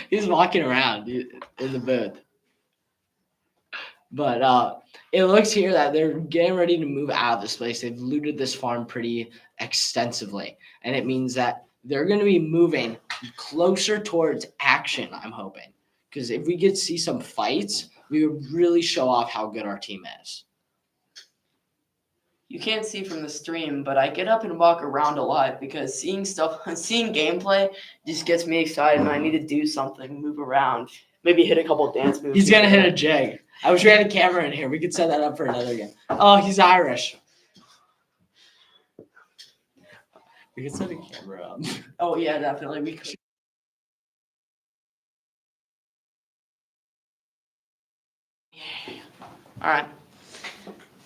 He's walking around in the booth. But it looks here that they're getting ready to move out of this place. They've looted this farm pretty extensively, and it means that they're going to be moving closer towards action, I'm hoping, because if we could see some fights, we would really show off how good our team is. You can't see from the stream, but I get up and walk around a lot because seeing gameplay just gets me excited, and I need to do something, move around, maybe hit a couple dance moves. He's gonna hit a jig. I wish we had a camera in here. We could set that up for another game. Oh, he's Irish. We could set a camera up. Oh yeah, definitely. We could. All right.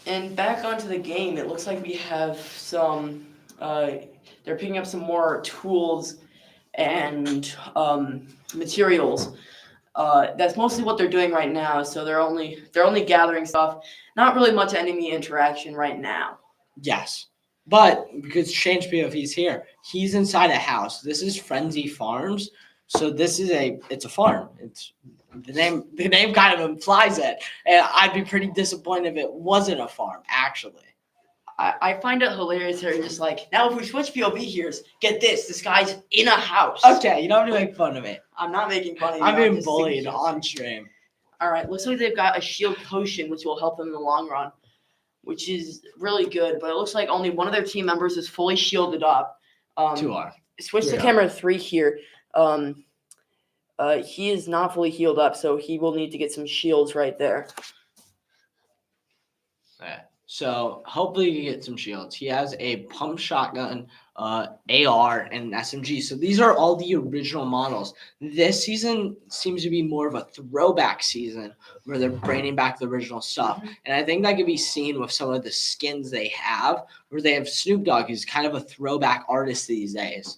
And back onto the game, it looks like we have some. They're picking up some more tools and materials. That's mostly what they're doing right now. So they're only gathering stuff. Not really much enemy interaction right now. Yes. But because Change POV's here, he's inside a house. This is Frenzy Farms. So this is it's a farm. It's the name kind of implies it. And I'd be pretty disappointed if it wasn't a farm, actually. I find it hilarious that you're just like, now if we switch POV here, get this guy's in a house. Okay, you don't have to make fun of it. I'm not making fun of you. I'm being bullied on stream. All right, looks like they've got a shield potion, which will help them in the long run, which is really good. But it looks like only one of their team members is fully shielded up. 2 are. Switch to camera 3 here. He is not fully healed up, so he will need to get some shields right there. Yeah. So hopefully you get some shields. He has a pump shotgun, AR, and an SMG. So these are all the original models. This season seems to be more of a throwback season where they're bringing back the original stuff. And I think that can be seen with some of the skins they have, where they have Snoop Dogg, who's kind of a throwback artist these days.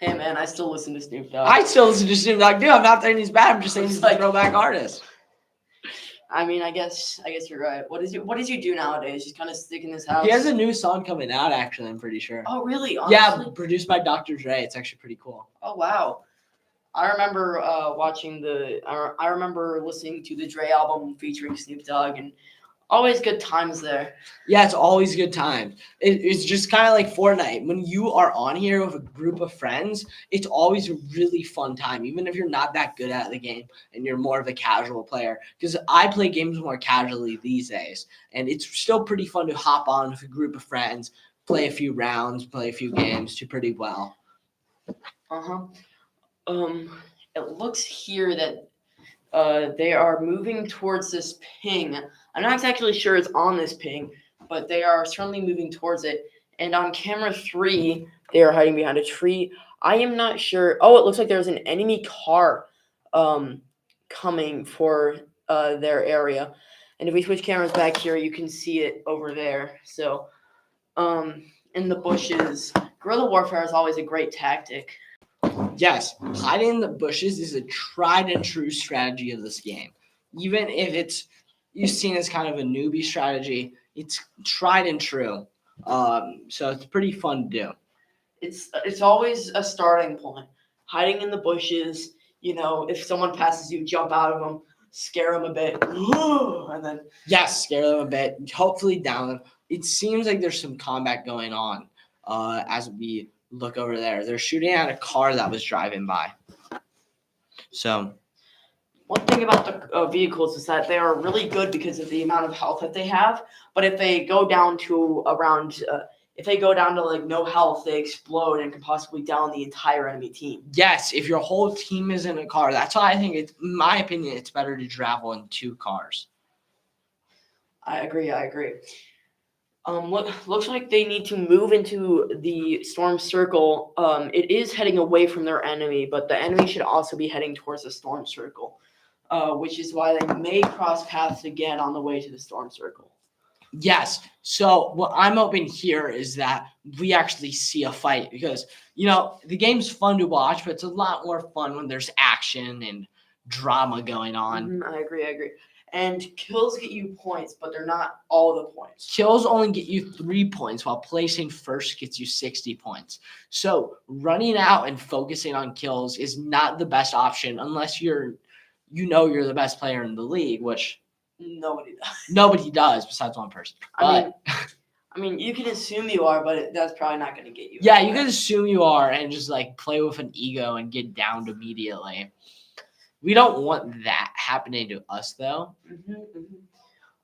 Hey man, I still listen to Snoop Dogg. I still listen to Snoop Dogg, dude. I'm not saying he's bad. I'm just saying he's a throwback artist. I mean, I guess you're right. What does you do nowadays? Just kind of stick in this house. He has a new song coming out, actually. I'm pretty sure. Oh, really? Honestly? Yeah, produced by Dr. Dre. It's actually pretty cool. Oh wow. I remember I remember listening to the Dre album featuring Snoop Dogg, and always good times there. Yeah, it's always good times. It's just kind of like Fortnite. When you are on here with a group of friends, it's always a really fun time, even if you're not that good at the game and you're more of a casual player. Because I play games more casually these days, and it's still pretty fun to hop on with a group of friends, play a few rounds, play a few games, do pretty well. It looks here that they are moving towards this ping. I'm not exactly sure it's on this ping, but they are certainly moving towards it. And on camera 3, they are hiding behind a tree. I am not sure. Oh, it looks like there's an enemy car coming for their area. And if we switch cameras back here, you can see it over there. So in the bushes, guerrilla warfare is always a great tactic. Yes, hiding in the bushes is a tried and true strategy of this game. Even if you've seen as kind of a newbie strategy, it's tried and true. So it's pretty fun to do. It's always a starting point. Hiding in the bushes, if someone passes you, jump out of them, scare them a bit, and then scare them a bit. Hopefully down them. It seems like there's some combat going on as we look over there. They're shooting at a car that was driving by. So one thing about the vehicles is that they are really good because of the amount of health that they have. But if they go down to like no health, they explode and can possibly down the entire enemy team. Yes, if your whole team is in a car, that's why I think in my opinion, it's better to travel in 2 cars. I agree. Looks like they need to move into the storm circle. It is heading away from their enemy, but the enemy should also be heading towards the storm circle, which is why they may cross paths again on the way to the storm circle. Yes. So what I'm hoping here is that we actually see a fight because, the game's fun to watch, but it's a lot more fun when there's action and drama going on. I agree. And kills get you points, but they're not all the points. Kills only get you 3 points, while placing first gets you 60 points. So running out and focusing on kills is not the best option unless you're the best player in the league, which nobody does. Nobody does besides one person. I mean, I mean, you can assume you are, but that's probably not going to get you. Yeah, you anywhere. can assume you are and just like play with an ego and get downed immediately. We don't want that happening to us, though.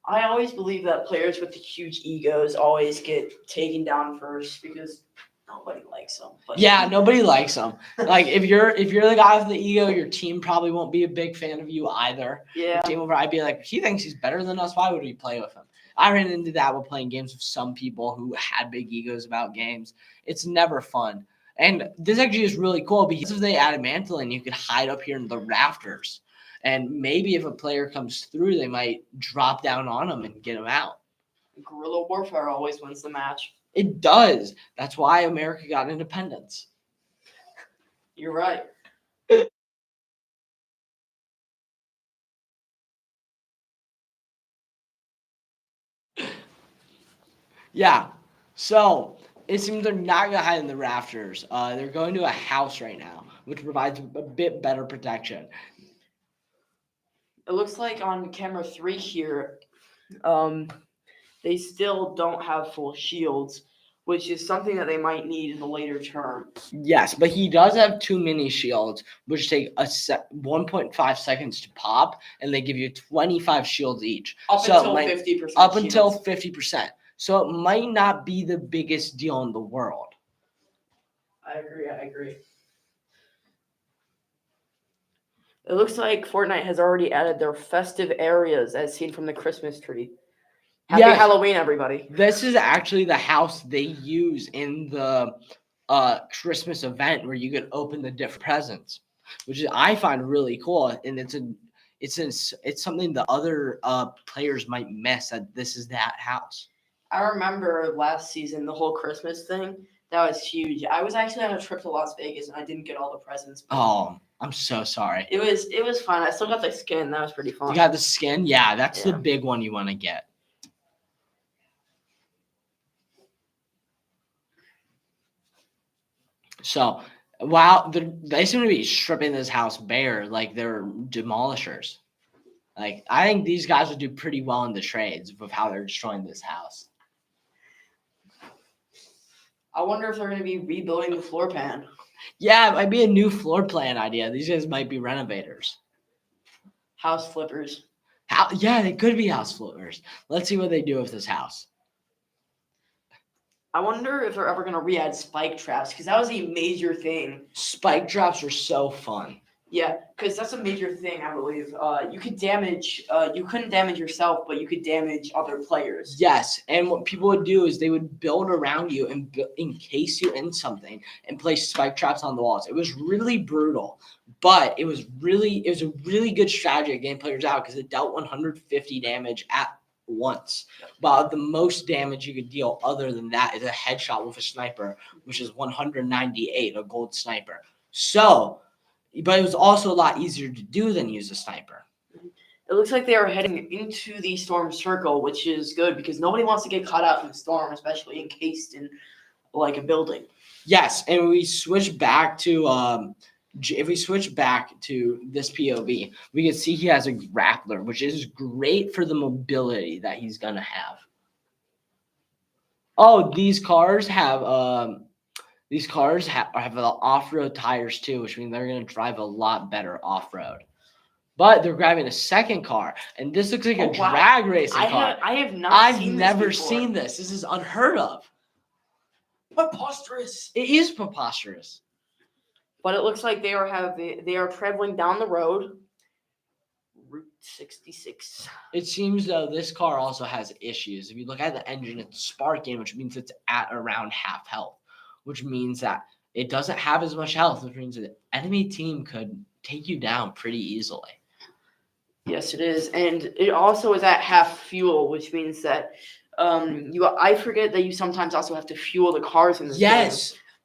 I always believe that players with the huge egos always get taken down first because nobody likes them. But Yeah, nobody likes them. Like if you're the guy with the ego, your team probably won't be a big fan of you either. yeah, Your team will probably be like, he thinks he's better than us. Why would we play with him? I ran into that while playing games with some people who had big egos about games. It's never fun. And this actually is really cool because if they add adamantling, you could hide up here in the rafters. And maybe if a player comes through, they might drop down on them and get them out. guerrilla warfare always wins the match. It does. That's why America got independence. You're right. Yeah. So it seems they're not going to hide in the rafters. They're going to a house right now, which provides a bit better protection. It looks like on camera 3 here, they still don't have full shields, which is something that they might need in the later term. Yes, but he does have 2 mini shields, which take 1.5 seconds to pop, and they give you 25 shields each. Up So until like, 50%. Up until shields. 50%. So it might not be the biggest deal in the world. I agree. It looks like Fortnite has already added their festive areas as seen from the Christmas tree. Happy Yes. Halloween, everybody. This is actually the house they use in the Christmas event where you could open the different presents, which I find really cool. And it's something the other players might miss, that this is that house. I remember last season, the whole Christmas thing. That was huge. I was actually on a trip to Las Vegas and I didn't get all the presents. But Oh, I'm so sorry. it was fun. I still got the skin. That was pretty fun. You got the skin? Yeah, that's the Yeah. big one you want to get. So, wow, they seem to be stripping this house bare like they're demolishers. Like, I think these guys would do pretty well in the trades with how they're destroying this house. I wonder if they're going to be rebuilding the floor pan. Yeah, it might be a new floor plan idea. These guys might be renovators. House flippers. Yeah, they could be house flippers. Let's see what they do with this house. I wonder if they're ever going to re-add spike traps because that was a major thing. Spike traps are so fun. Yeah, because that's a major thing, I believe. You could damage. You couldn't damage yourself, but you could damage other players. Yes, and what people would do is they would build around you and encase you in something and place spike traps on the walls. It was really brutal, but it was a really good strategy to game players out because it dealt 150 damage at once. But the most damage you could deal other than that is a headshot with a sniper, which is 198, a gold sniper. So. But it was also a lot easier to do than use a sniper. It looks like they are heading into the storm circle, which is good because nobody wants to get caught out in the storm, especially encased in like a building. Yes, and we switch back to if we switch back to this POV, we can see he has a grappler, which is great for the mobility that he's gonna have. Oh, these cars have have off-road tires too, which means they're going to drive a lot better off-road. But they're grabbing a second car, and this looks like a drag racing car. I've never seen this. This is unheard of. Preposterous. It is preposterous. But it looks like they are traveling down the road. Route 66. It seems though this car also has issues. If you look at the engine, it's sparking, which means it's at around half health, which means that it doesn't have as much health, which means the enemy team could take you down pretty easily. Yes, it is. And it also is at half fuel, which means that I forget that you sometimes also have to fuel the cars in this game.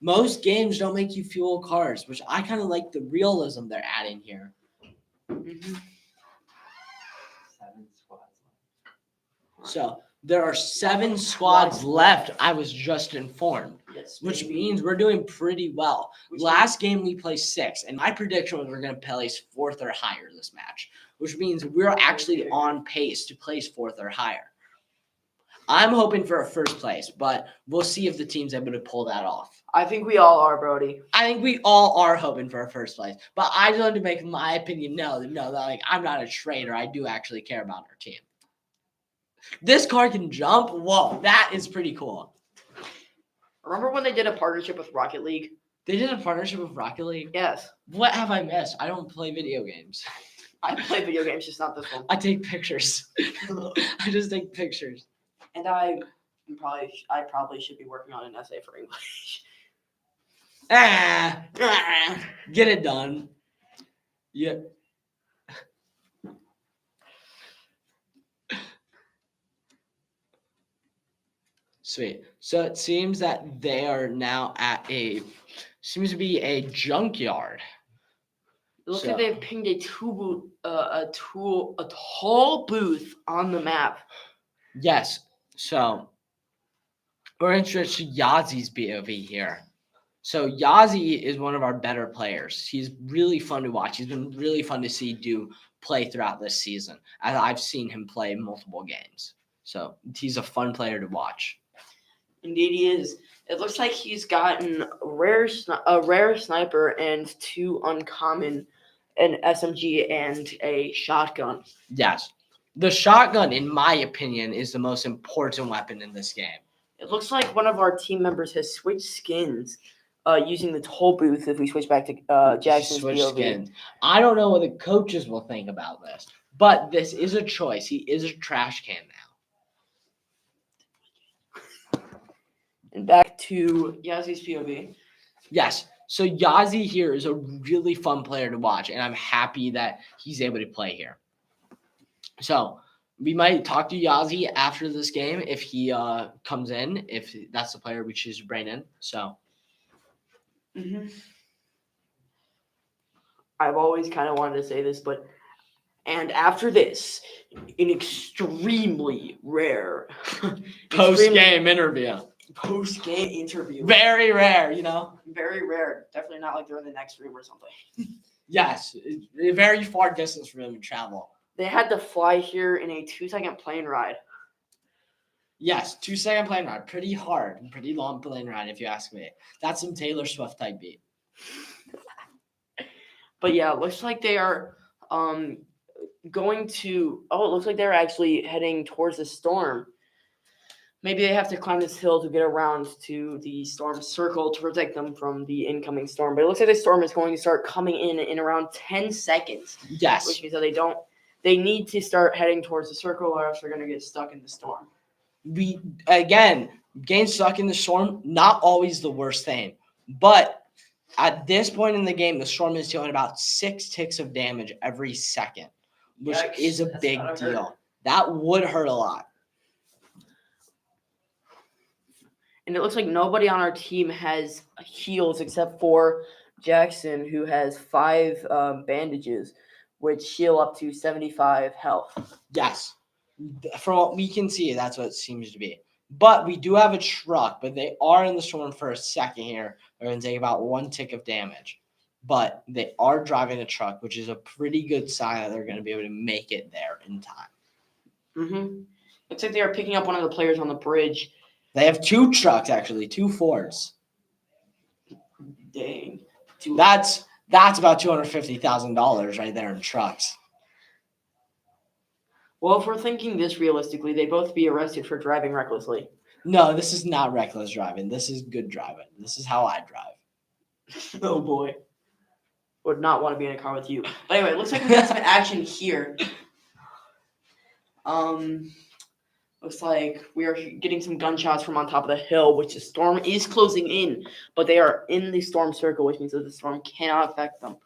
Most games don't make you fuel cars, which I kind of like the realism they're adding here. Mm-hmm. So there are 7 squads left, I was just informed. Yes, Which means we're doing pretty well. Last game we placed 6, and my prediction was we're going to place 4th or higher this match, which means we're actually on pace to place 4th or higher. I'm hoping for a first place, but we'll see if the team's able to pull that off. I think we all are, Brody. I think we all are hoping for a first place, but I just want to make my opinion known. No, that like I'm not a traitor. I do actually care about our team. This car can jump. Whoa, that is pretty cool. Remember when they did a partnership with Rocket League? They did a partnership with Rocket League. Yes. What have I missed? I don't play video games. I play video games, just not this one. I take pictures. I just take pictures. And I probably should be working on an essay for English. Get it done. Yeah. Sweet. So it seems that they are now at seems to be a junkyard. It looks like they've pinged a tall booth on the map. Yes. So we're interested in Yazi's POV here. So Yazi is one of our better players. He's really fun to watch. He's been really fun to see play throughout this season, as I've seen him play multiple games. So he's a fun player to watch. Indeed, he is. It looks like he's gotten a rare sniper and 2 uncommon, an SMG and a shotgun. Yes. The shotgun, in my opinion, is the most important weapon in this game. It looks like one of our team members has switched skins using the toll booth if we switch back to Jackson's POV. Skins. I don't know what the coaches will think about this, but this is a choice. He is a trash can now. And back to Yazi's POV. Yes. So Yazi here is a really fun player to watch, and I'm happy that he's able to play here. So we might talk to Yazi after this game if he comes in, if that's the player we choose to bring in. So I've always kind of wanted to say this, and after this, an extremely rare post-game interview. Post-game interview. Very rare, you know? Very rare. Definitely not like they're in the next room or something. Yes. A very far distance for them to travel. They had to fly here in a 2-second plane ride. Yes, 2-second plane ride. Pretty hard. Pretty long plane ride, if you ask me. That's some Taylor Swift type beat. But yeah, it looks like they are going to... Oh, it looks like they're actually heading towards the storm. Maybe they have to climb this hill to get around to the storm circle to protect them from the incoming storm. But it looks like the storm is going to start coming in around 10 seconds. Yes. Which means that they need to start heading towards the circle or else they're going to get stuck in the storm. Getting stuck in the storm, not always the worst thing. But at this point in the game, the storm is dealing about 6 ticks of damage every second, which is a big deal. That would hurt a lot. And it looks like nobody on our team has heals except for Jackson, who has 5 bandages, which heal up to 75 health. Yes. From what we can see, that's what it seems to be. But we do have a truck, but they are in the storm for a second here. They're going to take about 1 tick of damage. But they are driving a truck, which is a pretty good sign that they're going to be able to make it there in time. Looks like they are picking up one of the players on the bridge. They have 2 trucks, actually, 2 Fords. Dang. That's about $250,000 right there in trucks. Well, if we're thinking this realistically, they'd both be arrested for driving recklessly. No, this is not reckless driving. This is good driving. This is how I drive. Oh, boy. Would not want to be in a car with you. But anyway, it looks like we got some action here. Looks like we are getting some gunshots from on top of the hill, which the storm is closing in. But they are in the storm circle, which means that the storm cannot affect them.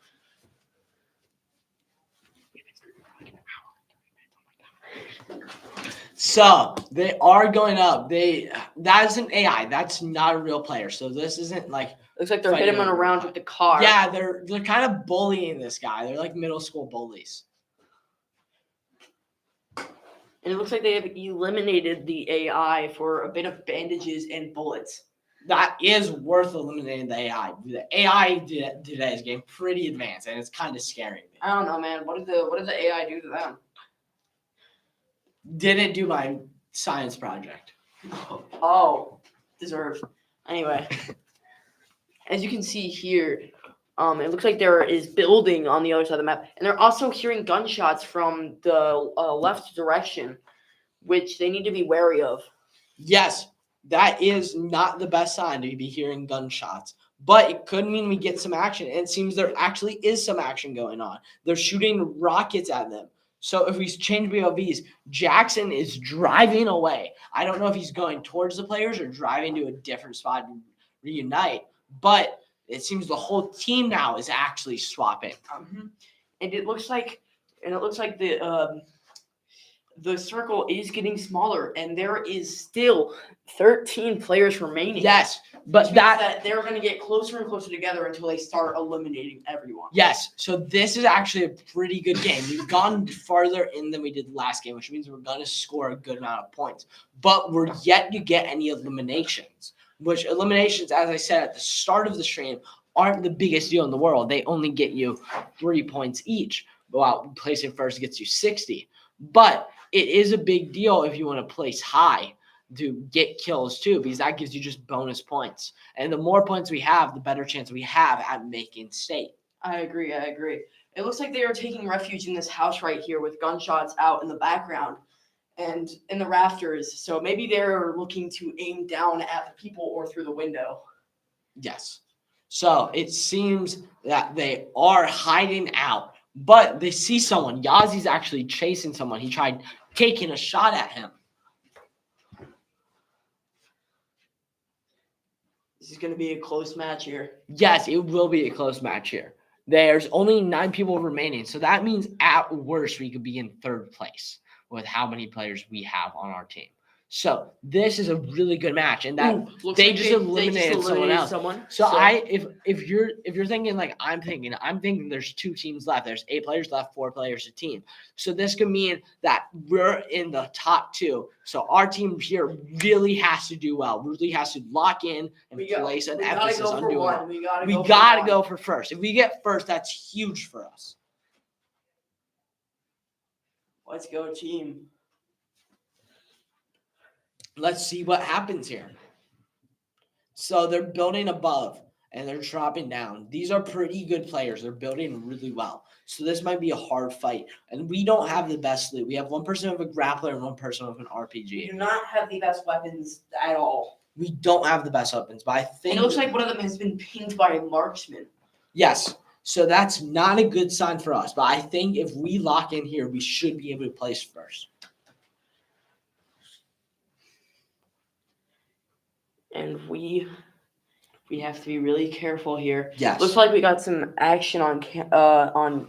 So they are going up. That is an AI. That's not a real player. So this isn't like. Looks like they're hitting him around with the car. Yeah, they're kind of bullying this guy. They're like middle school bullies. And it looks like they have eliminated the AI for a bit of bandages and bullets. That is worth eliminating the AI. The AI today's game pretty advanced, and it's kind of scaring me. I don't know, man. What did the AI do to them? Didn't do my science project. Oh, deserved. Anyway, as you can see here, it looks like there is building on the other side of the map, and they're also hearing gunshots from the left direction, which they need to be wary of. Yes, that is not the best sign to be hearing gunshots, but it could mean we get some action. And it seems there actually is some action going on. They're shooting rockets at them. So if we change BOVs, Jackson is driving away. I don't know if he's going towards the players or driving to a different spot to reunite, but it seems the whole team now is actually swapping. And it looks like the circle is getting smaller, and there is still 13 players remaining. Yes, but Which means that they're going to get closer and closer together until they start eliminating everyone. Yes, so this is actually a pretty good game. We've gone farther in than we did last game, which means we're going to score a good amount of points. But we're yet to get any eliminations, which eliminations, as I said at the start of the stream, aren't the biggest deal in the world. They only get you 3 points each, while placing first gets you 60. But it is a big deal if you want to place high to get kills too, because that gives you just bonus points. And the more points we have, the better chance we have at making state. I agree. It looks like they are taking refuge in this house right here with gunshots out in the background and in the rafters. So maybe they're looking to aim down at the people or through the window. Yes. So it seems that they are hiding out, but they see someone. Yazi's actually chasing someone. He tried taking a shot at him. This is going to be a close match here. Yes, it will be a close match here. There's only 9 people remaining, so that means at worst we could be in 3rd place with how many players we have on our team. So this is a really good match, and that they just eliminated someone else. So if you're thinking like I'm thinking there's 2 teams left. There's 8 players left, 4 players a team. So this could mean that we're in the top 2. So our team here really has to do well. Really has to lock in and place an emphasis on doing well. We gotta go for first. If we get first, that's huge for us. Let's go, team. Let's see what happens here. So they're building above and they're dropping down. These are pretty good players. They're building really well. So this might be a hard fight. And we don't have the best loot. We have one person with a grappler and one person with an RPG. We do not have the best weapons at all. We don't have the best weapons, but I think it looks like one of them has been pinged by a marksman. Yes. So that's not a good sign for us. But I think if we lock in here, we should be able to place first. And we have to be really careful here. Yes. Looks like we got some action on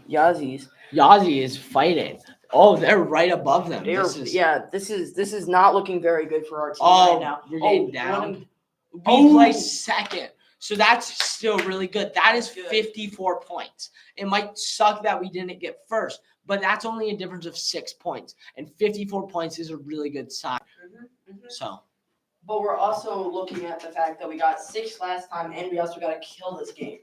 Yazi's. Yazi is fighting. Oh, they're right above them. This is not looking very good for our team right now. We're getting down. We placed second. So that's still really good. That is 54 points. It might suck that we didn't get first, but that's only a difference of 6 points. And 54 points is a really good sign. So. But we're also looking at the fact that we got 6 last time, and we also got to kill this game.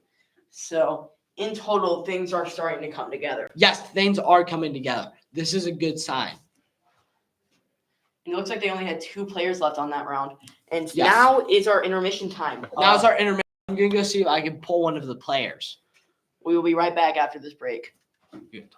So, in total, things are starting to come together. Yes, things are coming together. This is a good sign. And it looks like they only had 2 players left on that round. And now is our intermission time. Now is our intermission. I'm going to go see if I can pull one of the players. We will be right back after this break. Good.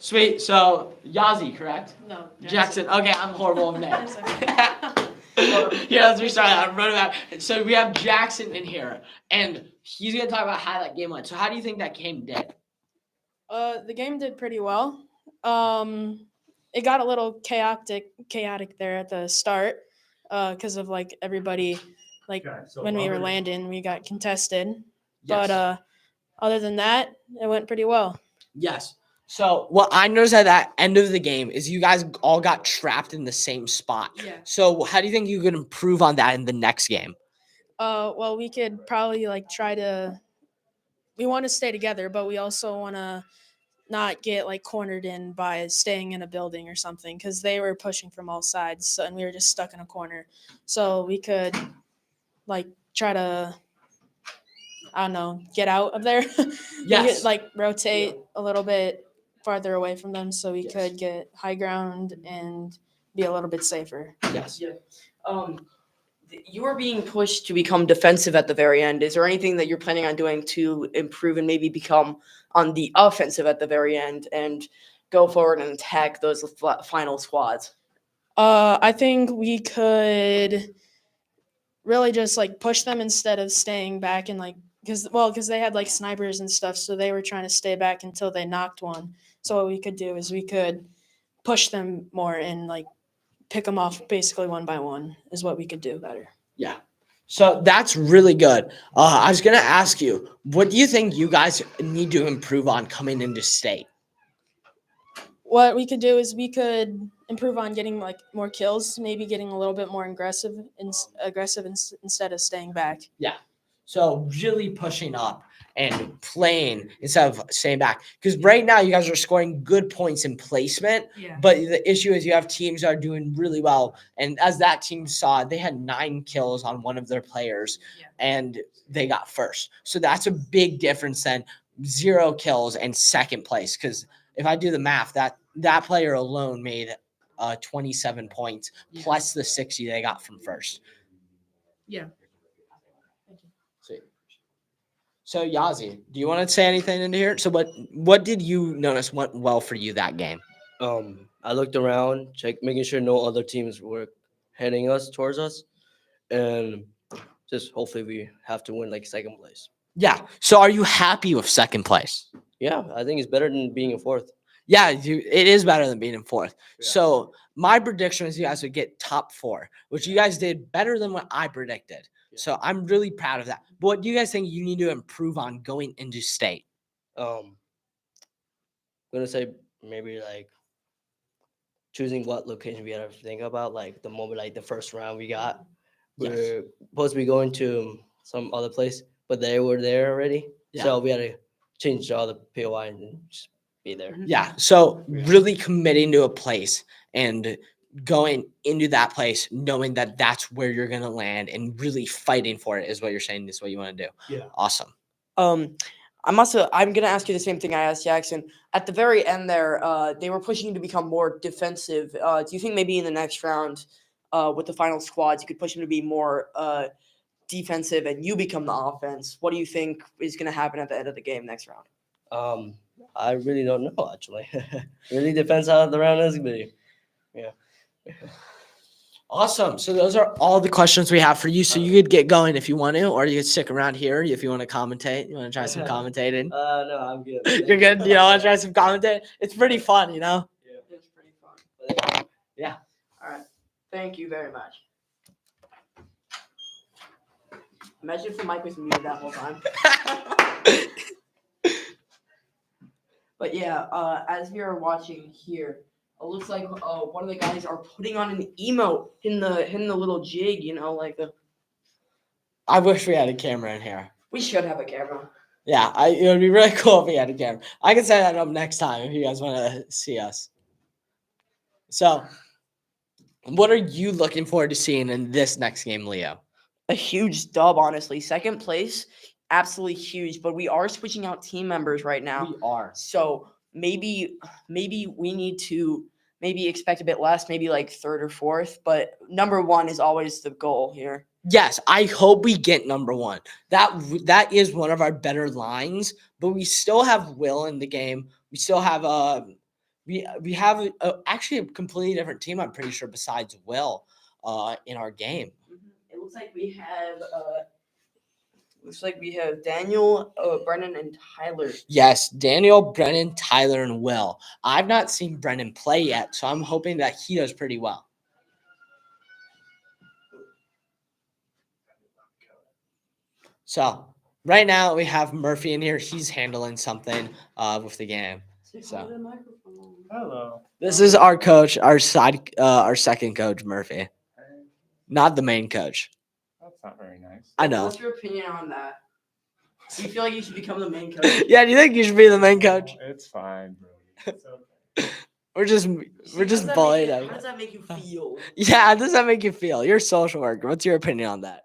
Sweet. So Yazi, correct? No. Jackson. Okay, I'm horrible with names. Okay. Yeah, let's restart that. I'm running back. So we have Jackson in here, and he's gonna talk about how that game went. So how do you think that game did? The game did pretty well. It got a little chaotic there at the start, because of like everybody, like when we were landing, we got contested. Yes. But other than that, it went pretty well. Yes. So what I noticed at that end of the game is you guys all got trapped in the same spot. Yeah. So how do you think you could improve on that in the next game? Well, we could probably like try to. We want to stay together, but we also want to not get like cornered in by staying in a building or something because they were pushing from all sides, so, and we were just stuck in a corner. So we could like try to, I don't know, get out of there. We Yes. could like rotate a little bit farther away from them so we Yes. could get high ground and be a little bit safer. Yes. Yeah. You are being pushed to become defensive at the very end. Is there anything that you're planning on doing to improve and maybe become on the offensive at the very end and go forward and attack those final squads? I think we could really just like push them instead of staying back and like because they had like snipers and stuff, so they were trying to stay back until they knocked one. So what we could do is we could push them more and like pick them off basically one by one is what we could do better. Yeah. So that's really good. I was gonna ask you, what do you think you guys need to improve on coming into state? What we could do is we could improve on getting like more kills, maybe getting a little bit more aggressive instead of staying back. Yeah. So really pushing up and playing instead of staying back. Because right now you guys are scoring good points in placement, Yeah. but the issue is you have teams that are doing really well. And as that team saw, they had 9 kills on one of their players and they got first. So that's a big difference than 0 kills and second place. Because if I do the math, that player alone made 27 points plus the 60 they got from first. Yeah. Sweet. So Yazi, do you want to say anything into here? So what did you notice went well for you that game? I looked around, making sure no other teams were heading us towards us, and just hopefully we have to win like second place. Yeah. So are you happy with second place? Yeah, I think it's better than being in fourth. Yeah, it is better than being in fourth. Yeah. So my prediction is you guys would get top 4, which you guys did better than what I predicted. Yeah. So I'm really proud of that. But what do you guys think you need to improve on going into state? I'm gonna say maybe like choosing what location we had to think about. Like the moment, like the first round we got, Yes. we're supposed to be going to some other place, but they were there already. Yeah. So we had to change all the POI and just be there. Yeah. So really committing to a place and going into that place, knowing that that's where you're going to land and really fighting for it is what you're saying is what you want to do. Yeah. Awesome. I'm gonna ask you the same thing I asked Jackson. At the very end there, they were pushing you to become more defensive. Do you think maybe in the next round, with the final squads, you could push them to be more defensive and you become the offense? What do you think is gonna happen at the end of the game next round? I really don't know actually. Really depends how the round is gonna be. Yeah. Awesome. So those are all the questions we have for you. So you could get going if you want to, or you could stick around here if you want to commentate. You want to try some commentating? No, I'm good. You're good. You want to try some commentate? It's pretty fun, you know? It's pretty fun. Yeah. All right. Thank you very much. Imagine if the mic was muted that whole time. But yeah, as we are watching here, it looks like one of the guys are putting on an emote in the little jig, you know, like the. I wish we had a camera in here. We should have a camera. Yeah, it would be really cool if we had a camera. I can set that up next time if you guys want to see us. So, what are you looking forward to seeing in this next game, Leo? A huge dub, honestly. Second place, absolutely huge. But we are switching out team members right now. We are. So maybe we need to expect a bit less, maybe like third or fourth. But number 1 is always the goal here. Yes, I hope we get number 1. That is one of our better lines, but we still have Will in the game. We still have we have actually a completely different team, I'm pretty sure, besides Will in our game. It looks like we have Daniel, Brennan, and Tyler. Yes, Daniel, Brennan, Tyler, and Will. I've not seen Brennan play yet, so I'm hoping that he does pretty well. So right now we have Murphy in here. He's handling something with the game. So. Hello. This is our coach, our second coach, Murphy, Hey, not the main coach. that's not very nice. I know. What's your opinion on that? Do you feel like you should become the main coach? Yeah, do you think you should be the main coach? No, it's fine, bro. It's okay. We're just How does that bullied. make you- How does that make you feel? Yeah, how does that make you feel? You're a social worker. What's your opinion on that?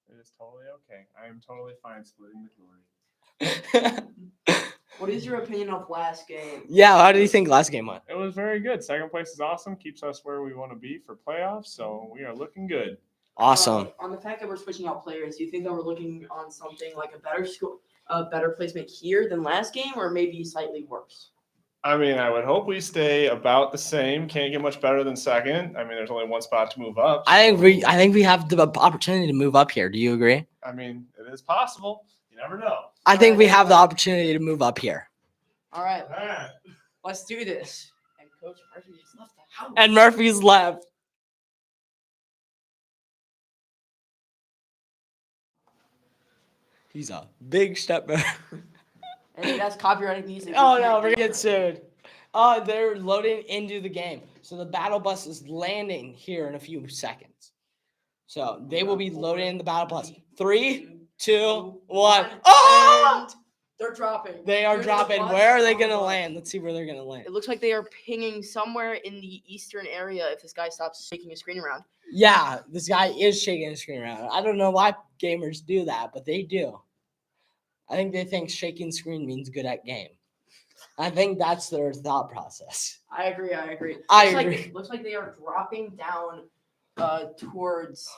It is totally okay. I am totally fine splitting the glory. What is your opinion of last game? Yeah, how do you think last game went? It was very good. Second place is awesome. Keeps us where we want to be for playoffs. So we are looking good. Awesome. On the fact that we're switching out players, do you think that we're looking on something like a better placement here than last game, or maybe slightly worse? I mean, I would hope we stay about the same. Can't get much better than second. I mean, there's only one spot to move up. I think we have the opportunity to move up here. Do you agree? I mean, it is possible. You never know. I think we have the opportunity to move up here. All right, All right. let's do this. And Coach Murphy just left the house. And Murphy's left. He's a big step back. And that's copyrighted music. Oh no, we're gonna get sued. Oh, they're loading into the game. So the battle bus is landing here in a few seconds. So they will be loading in the battle bus. 3, 2, 1. Oh! And they're dropping. They are Here's the dropping. bus Where are they on the gonna bus. land? Let's see where they're gonna land. It looks like they are pinging somewhere in the eastern area if this guy stops shaking his screen around. Yeah, this guy is shaking his screen around. I don't know why gamers do that, but they do. I think they think shaking screen means good at game. I think that's their thought process. I agree. I Looks agree. Looks like they are dropping down towards.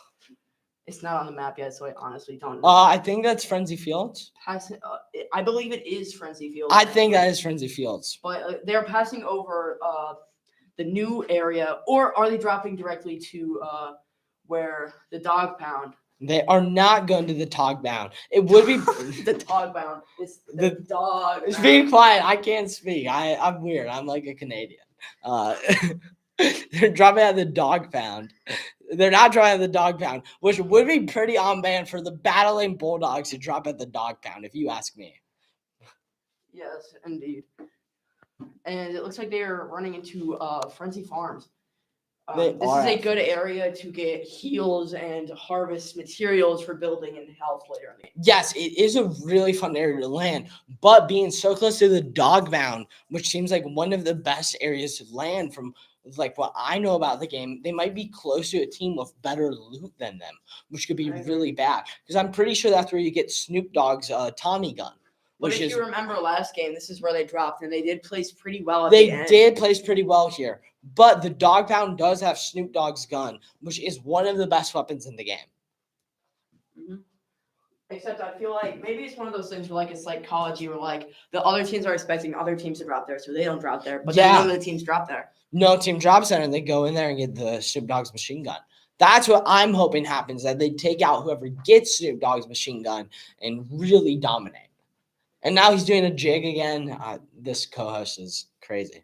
It's not on the map yet, so I honestly don't know. I think that's Frenzy Fields. I believe it is Frenzy Field. I think that is Frenzy Fields. But they're passing over the new area, or are they dropping directly to where the dog pound? They are not going to the Tog Bound. It would be The dog pound. It's The- the dog. Just pound. being quiet. I can't speak. I'm weird. I'm like a Canadian. They're dropping at the dog pound. They're not dropping at the dog pound, which would be pretty on band for the battling Bulldogs to drop at the dog pound, if you ask me. Yes, indeed. And it looks like they are running into Frenzy Farms. They This are is a at good area to get heals and harvest materials for building and health later in the game. Yes, it is a really fun area to land, but being so close to the dog pound, which seems like one of the best areas to land from like what I know about the game, they might be close to a team with better loot than them, which could be I agree. really bad. Because I'm pretty sure that's where you get Snoop Dogg's Tommy gun. But Which if is you remember last game, this is where they dropped, and they did place pretty well at the they end. did place pretty well here. But the dog pound does have Snoop Dogg's gun, which is one of the best weapons in the game. Mhm. Except I feel like maybe it's one of those things where like it's psychology where like the other teams are expecting other teams to drop there, so they don't drop there. But then Yeah. none of the teams drop there. No team drops it and they go in there and get the Snoop Dogg's machine gun. That's what I'm hoping happens, that they take out whoever gets Snoop Dogg's machine gun and really dominate. And now he's doing a jig again. This co-host is crazy.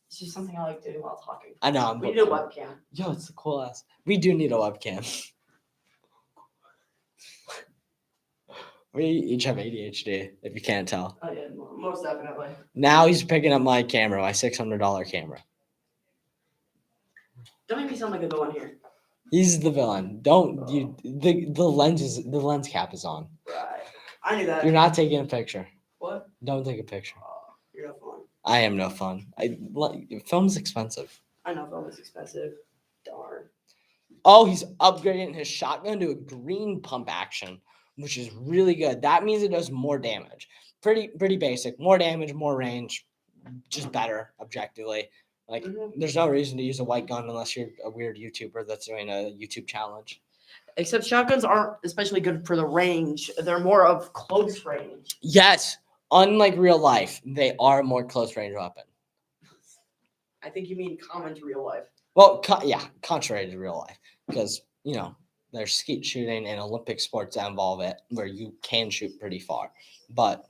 It's just something I like doing while talking. I know. We need a webcam. Yo, it's the cool ass. We do need a webcam. We each have ADHD, if you can't tell. Oh yeah, most definitely. Now he's picking up my camera, my $600 camera. Don't make me sound like a villain here. He's the villain. Don't you? The lens cap is on. Right. I knew that. You're not taking a picture. What? Don't take a picture. Oh, you're no fun. I am no fun. Film's expensive. I know film is expensive. Darn. Oh, he's upgrading his shotgun to a green pump action, which is really good. That means it does more damage. Pretty basic. More damage, more range, just better objectively. Like, there's no reason to use a white gun unless you're a weird YouTuber that's doing a YouTube challenge. Except shotguns aren't especially good for the range. They're more of close range. Yes, unlike real life, they are a more close range weapon. I think you mean common to real life. Well, contrary to real life, because there's skeet shooting and Olympic sports that involve it, where you can shoot pretty far. But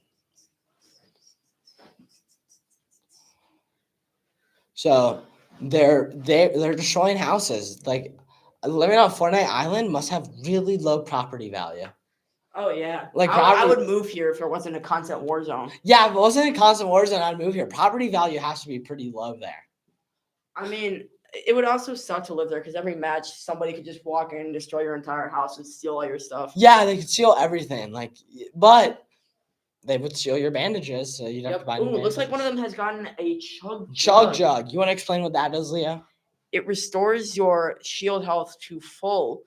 so they're destroying houses. Like, living on Fortnite Island must have really low property value. Oh yeah. Like, I would property- move here if it wasn't a constant war zone. Yeah, if it wasn't a constant war zone, I'd move here. Property value has to be pretty low there. I mean, it would also suck to live there because every match somebody could just walk in and destroy your entire house and steal all your stuff. Yeah, they could steal everything. Like, but they would steal your bandages, so you'd have to Yep. buy Ooh, new looks like one of bandages. them has gotten a chug Chug jug. You want to explain what that is, Leo? It restores your shield health to full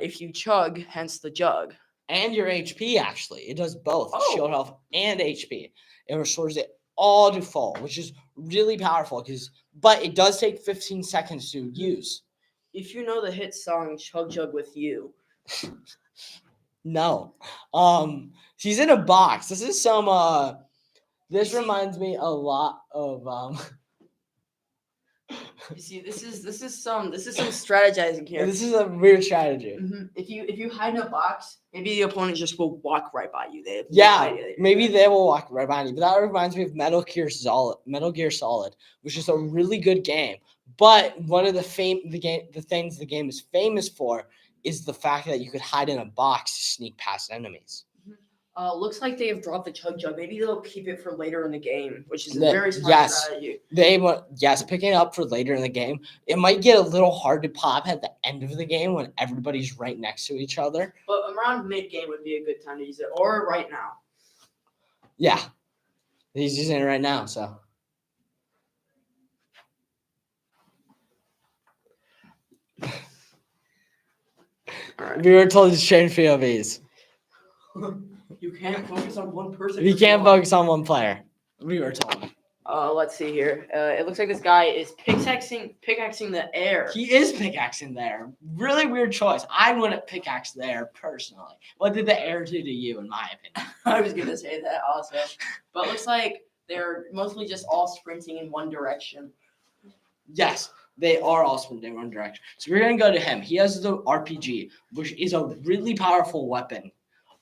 if you chug, hence the jug. And your HP, actually. It does both Oh. shield health and HP. It restores it all to full, which is really powerful. But it does take 15 seconds to use. If you know the hit song Chug Jug with You. No. He's in a box. This is some this reminds me a lot of You see, this is some strategizing here. this is a weird strategy. Mhm. If you hide in a box, maybe the opponent just will walk right by you. They have no Yeah, idea. maybe they will walk right behind you. But that reminds me of Metal Gear Solid, which is a really good game. But one of the things the game is famous for is the fact that you could hide in a box to sneak past enemies. Looks like they have dropped the Chug Jug. Maybe they'll keep it for later in the game, which is a The- very smart yes. strategy. Picking it up for later in the game. It might get a little hard to pop at the end of the game when everybody's right next to each other. But around mid game would be a good time to use it, or right now. Yeah, he's using it right now. So Alright. we were told to change POVs. You can't focus on one person. We for can't so long. focus on one player. We were told. Let's see here. It looks like this guy is pickaxing the air. He is pickaxing there. Really weird choice. I wouldn't pickaxe there personally. What did the air do to you, in my opinion? I was gonna say that also, but it looks like they're mostly just all sprinting in one direction. Yes, they are all sprinting in one direction. So we're gonna go to him. He has the RPG, which is a really powerful weapon.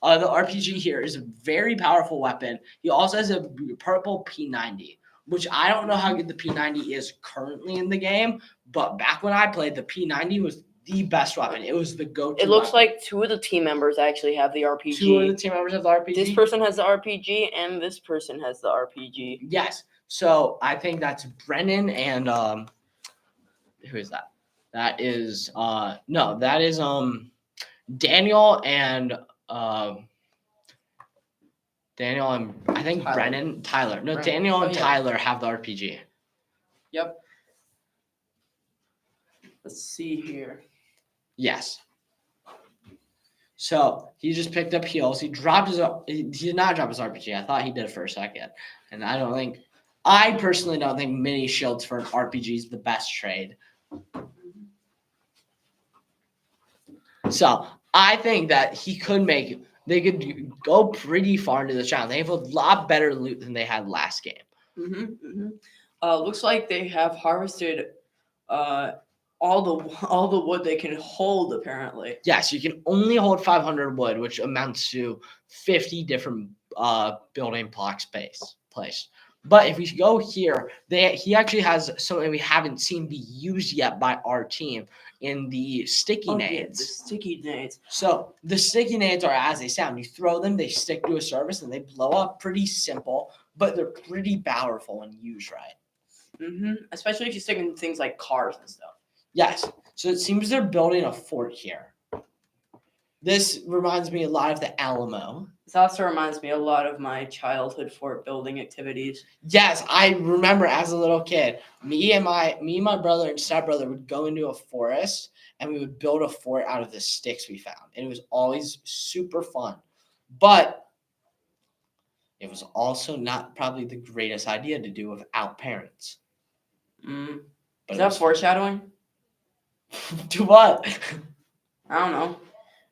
The RPG here is a very powerful weapon. He also has a purple P90, which I don't know how good the P90 is currently in the game, but back when I played, the P90 was the best weapon. It was the go-to. It looks weapon. like two of the team members actually have the RPG. Two of the team members have the RPG. This person has the RPG, and this person has the RPG. Yes. So I think that's Brennan and who is that? That is Daniel and I think Tyler. Tyler. No, Brennan. Daniel and Oh, yeah. Tyler have the RPG. Yep. Let's see here. Yes. So he just picked up heals. He did not drop his RPG. I thought he did for a second. And I personally don't think mini shields for an RPG is the best trade. So I think that they could go pretty far into the challenge. They have a lot better loot than they had last game. Looks like they have harvested all the wood they can hold. Apparently, Yes, you can only hold 500 wood, which amounts to 50 different building blocks placed. But if we go here, he actually has something we haven't seen be used yet by our team in the sticky nades. The sticky nades. So the sticky nades are as they sound. You throw them, they stick to a surface, and they blow up. Pretty simple, but they're pretty powerful when used right. Especially if you stick in things like cars and stuff. Yes. So it seems they're building a fort here. This reminds me a lot of the Alamo. This also reminds me a lot of my childhood fort building activities. Yes, I remember as a little kid, me and my brother and stepbrother would go into a forest and we would build a fort out of the sticks we found. And it was always super fun. But it was also not probably the greatest idea to do without parents. Is But that foreshadowing? to what? I don't know.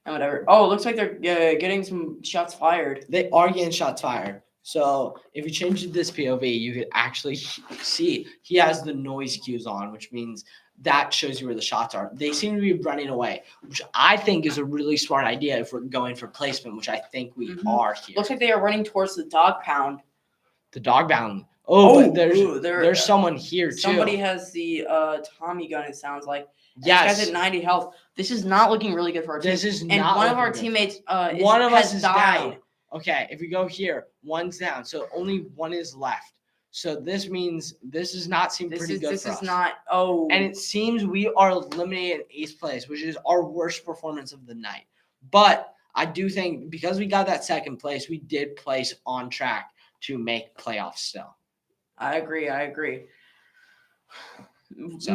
Whatever. Oh, it looks like they're getting some shots fired. They are getting shots fired. So if you change this POV, you could actually see he has the noise cues on, which means that shows you where the shots are. They seem to be running away, which I think is a really smart idea if we're going for placement, which I think we are here. Looks like they are running towards the dog pound. The dog pound. but there's ooh, there's someone here too. Somebody has the Tommy gun. It sounds like. And Yes. This guy's at 90 health. This is not looking really good for our team. This is And not one of our looking good. teammates One of us has is died. down. Okay, if we go here, one's down, so only one is left. So this means this does not seem pretty good This for is us. not. Oh. And it seems we are eliminated in 8th place, which is our worst performance of the night. But I do think because we got that 2nd place, we did place on track to make playoffs still. I agree. So.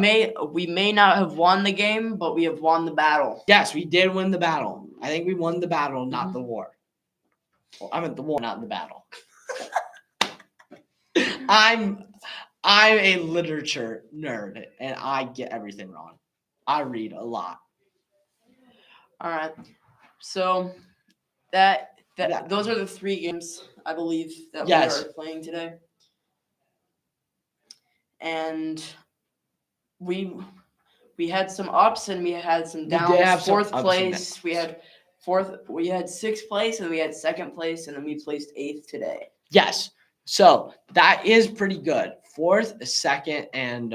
We may not have won the game, but we have won the battle. Yes, we did win the battle. I think we won the battle, not the war. Well, I meant the war, not the battle. I'm a literature nerd, and I get everything wrong. I read a lot. All right. So those are the 3 games I believe that we are playing today. And we had some ups and we had some downs. 4th place, we had 6th place, and we had 2nd place, and then we placed 8th today. Yes. So that is pretty good. 4th, 2nd, and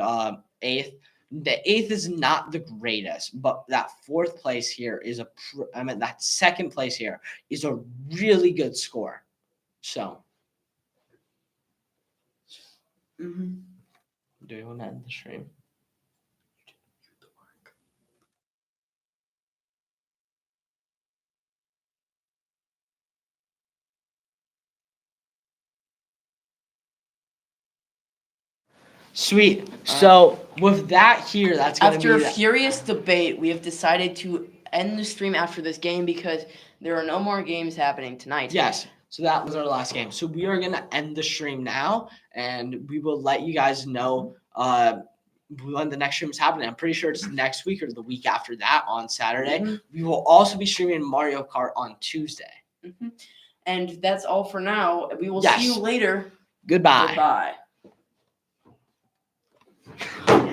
8th. The 8th is not the greatest, but that 4th place here is that 2nd place here is a really good score. So. Mm-hmm. Do you want to end the stream? Sweet. So with that here, that's going to be after a furious debate, we have decided to end the stream after this game because there are no more games happening tonight. Yes. So that was our last game. So we are going to end the stream now, and we will let you guys know when the next stream is happening. I'm pretty sure it's next week or the week after that on Saturday. Mm-hmm. We will also be streaming Mario Kart on Tuesday. Mm-hmm. And that's all for now. We will see you later. Goodbye. Goodbye.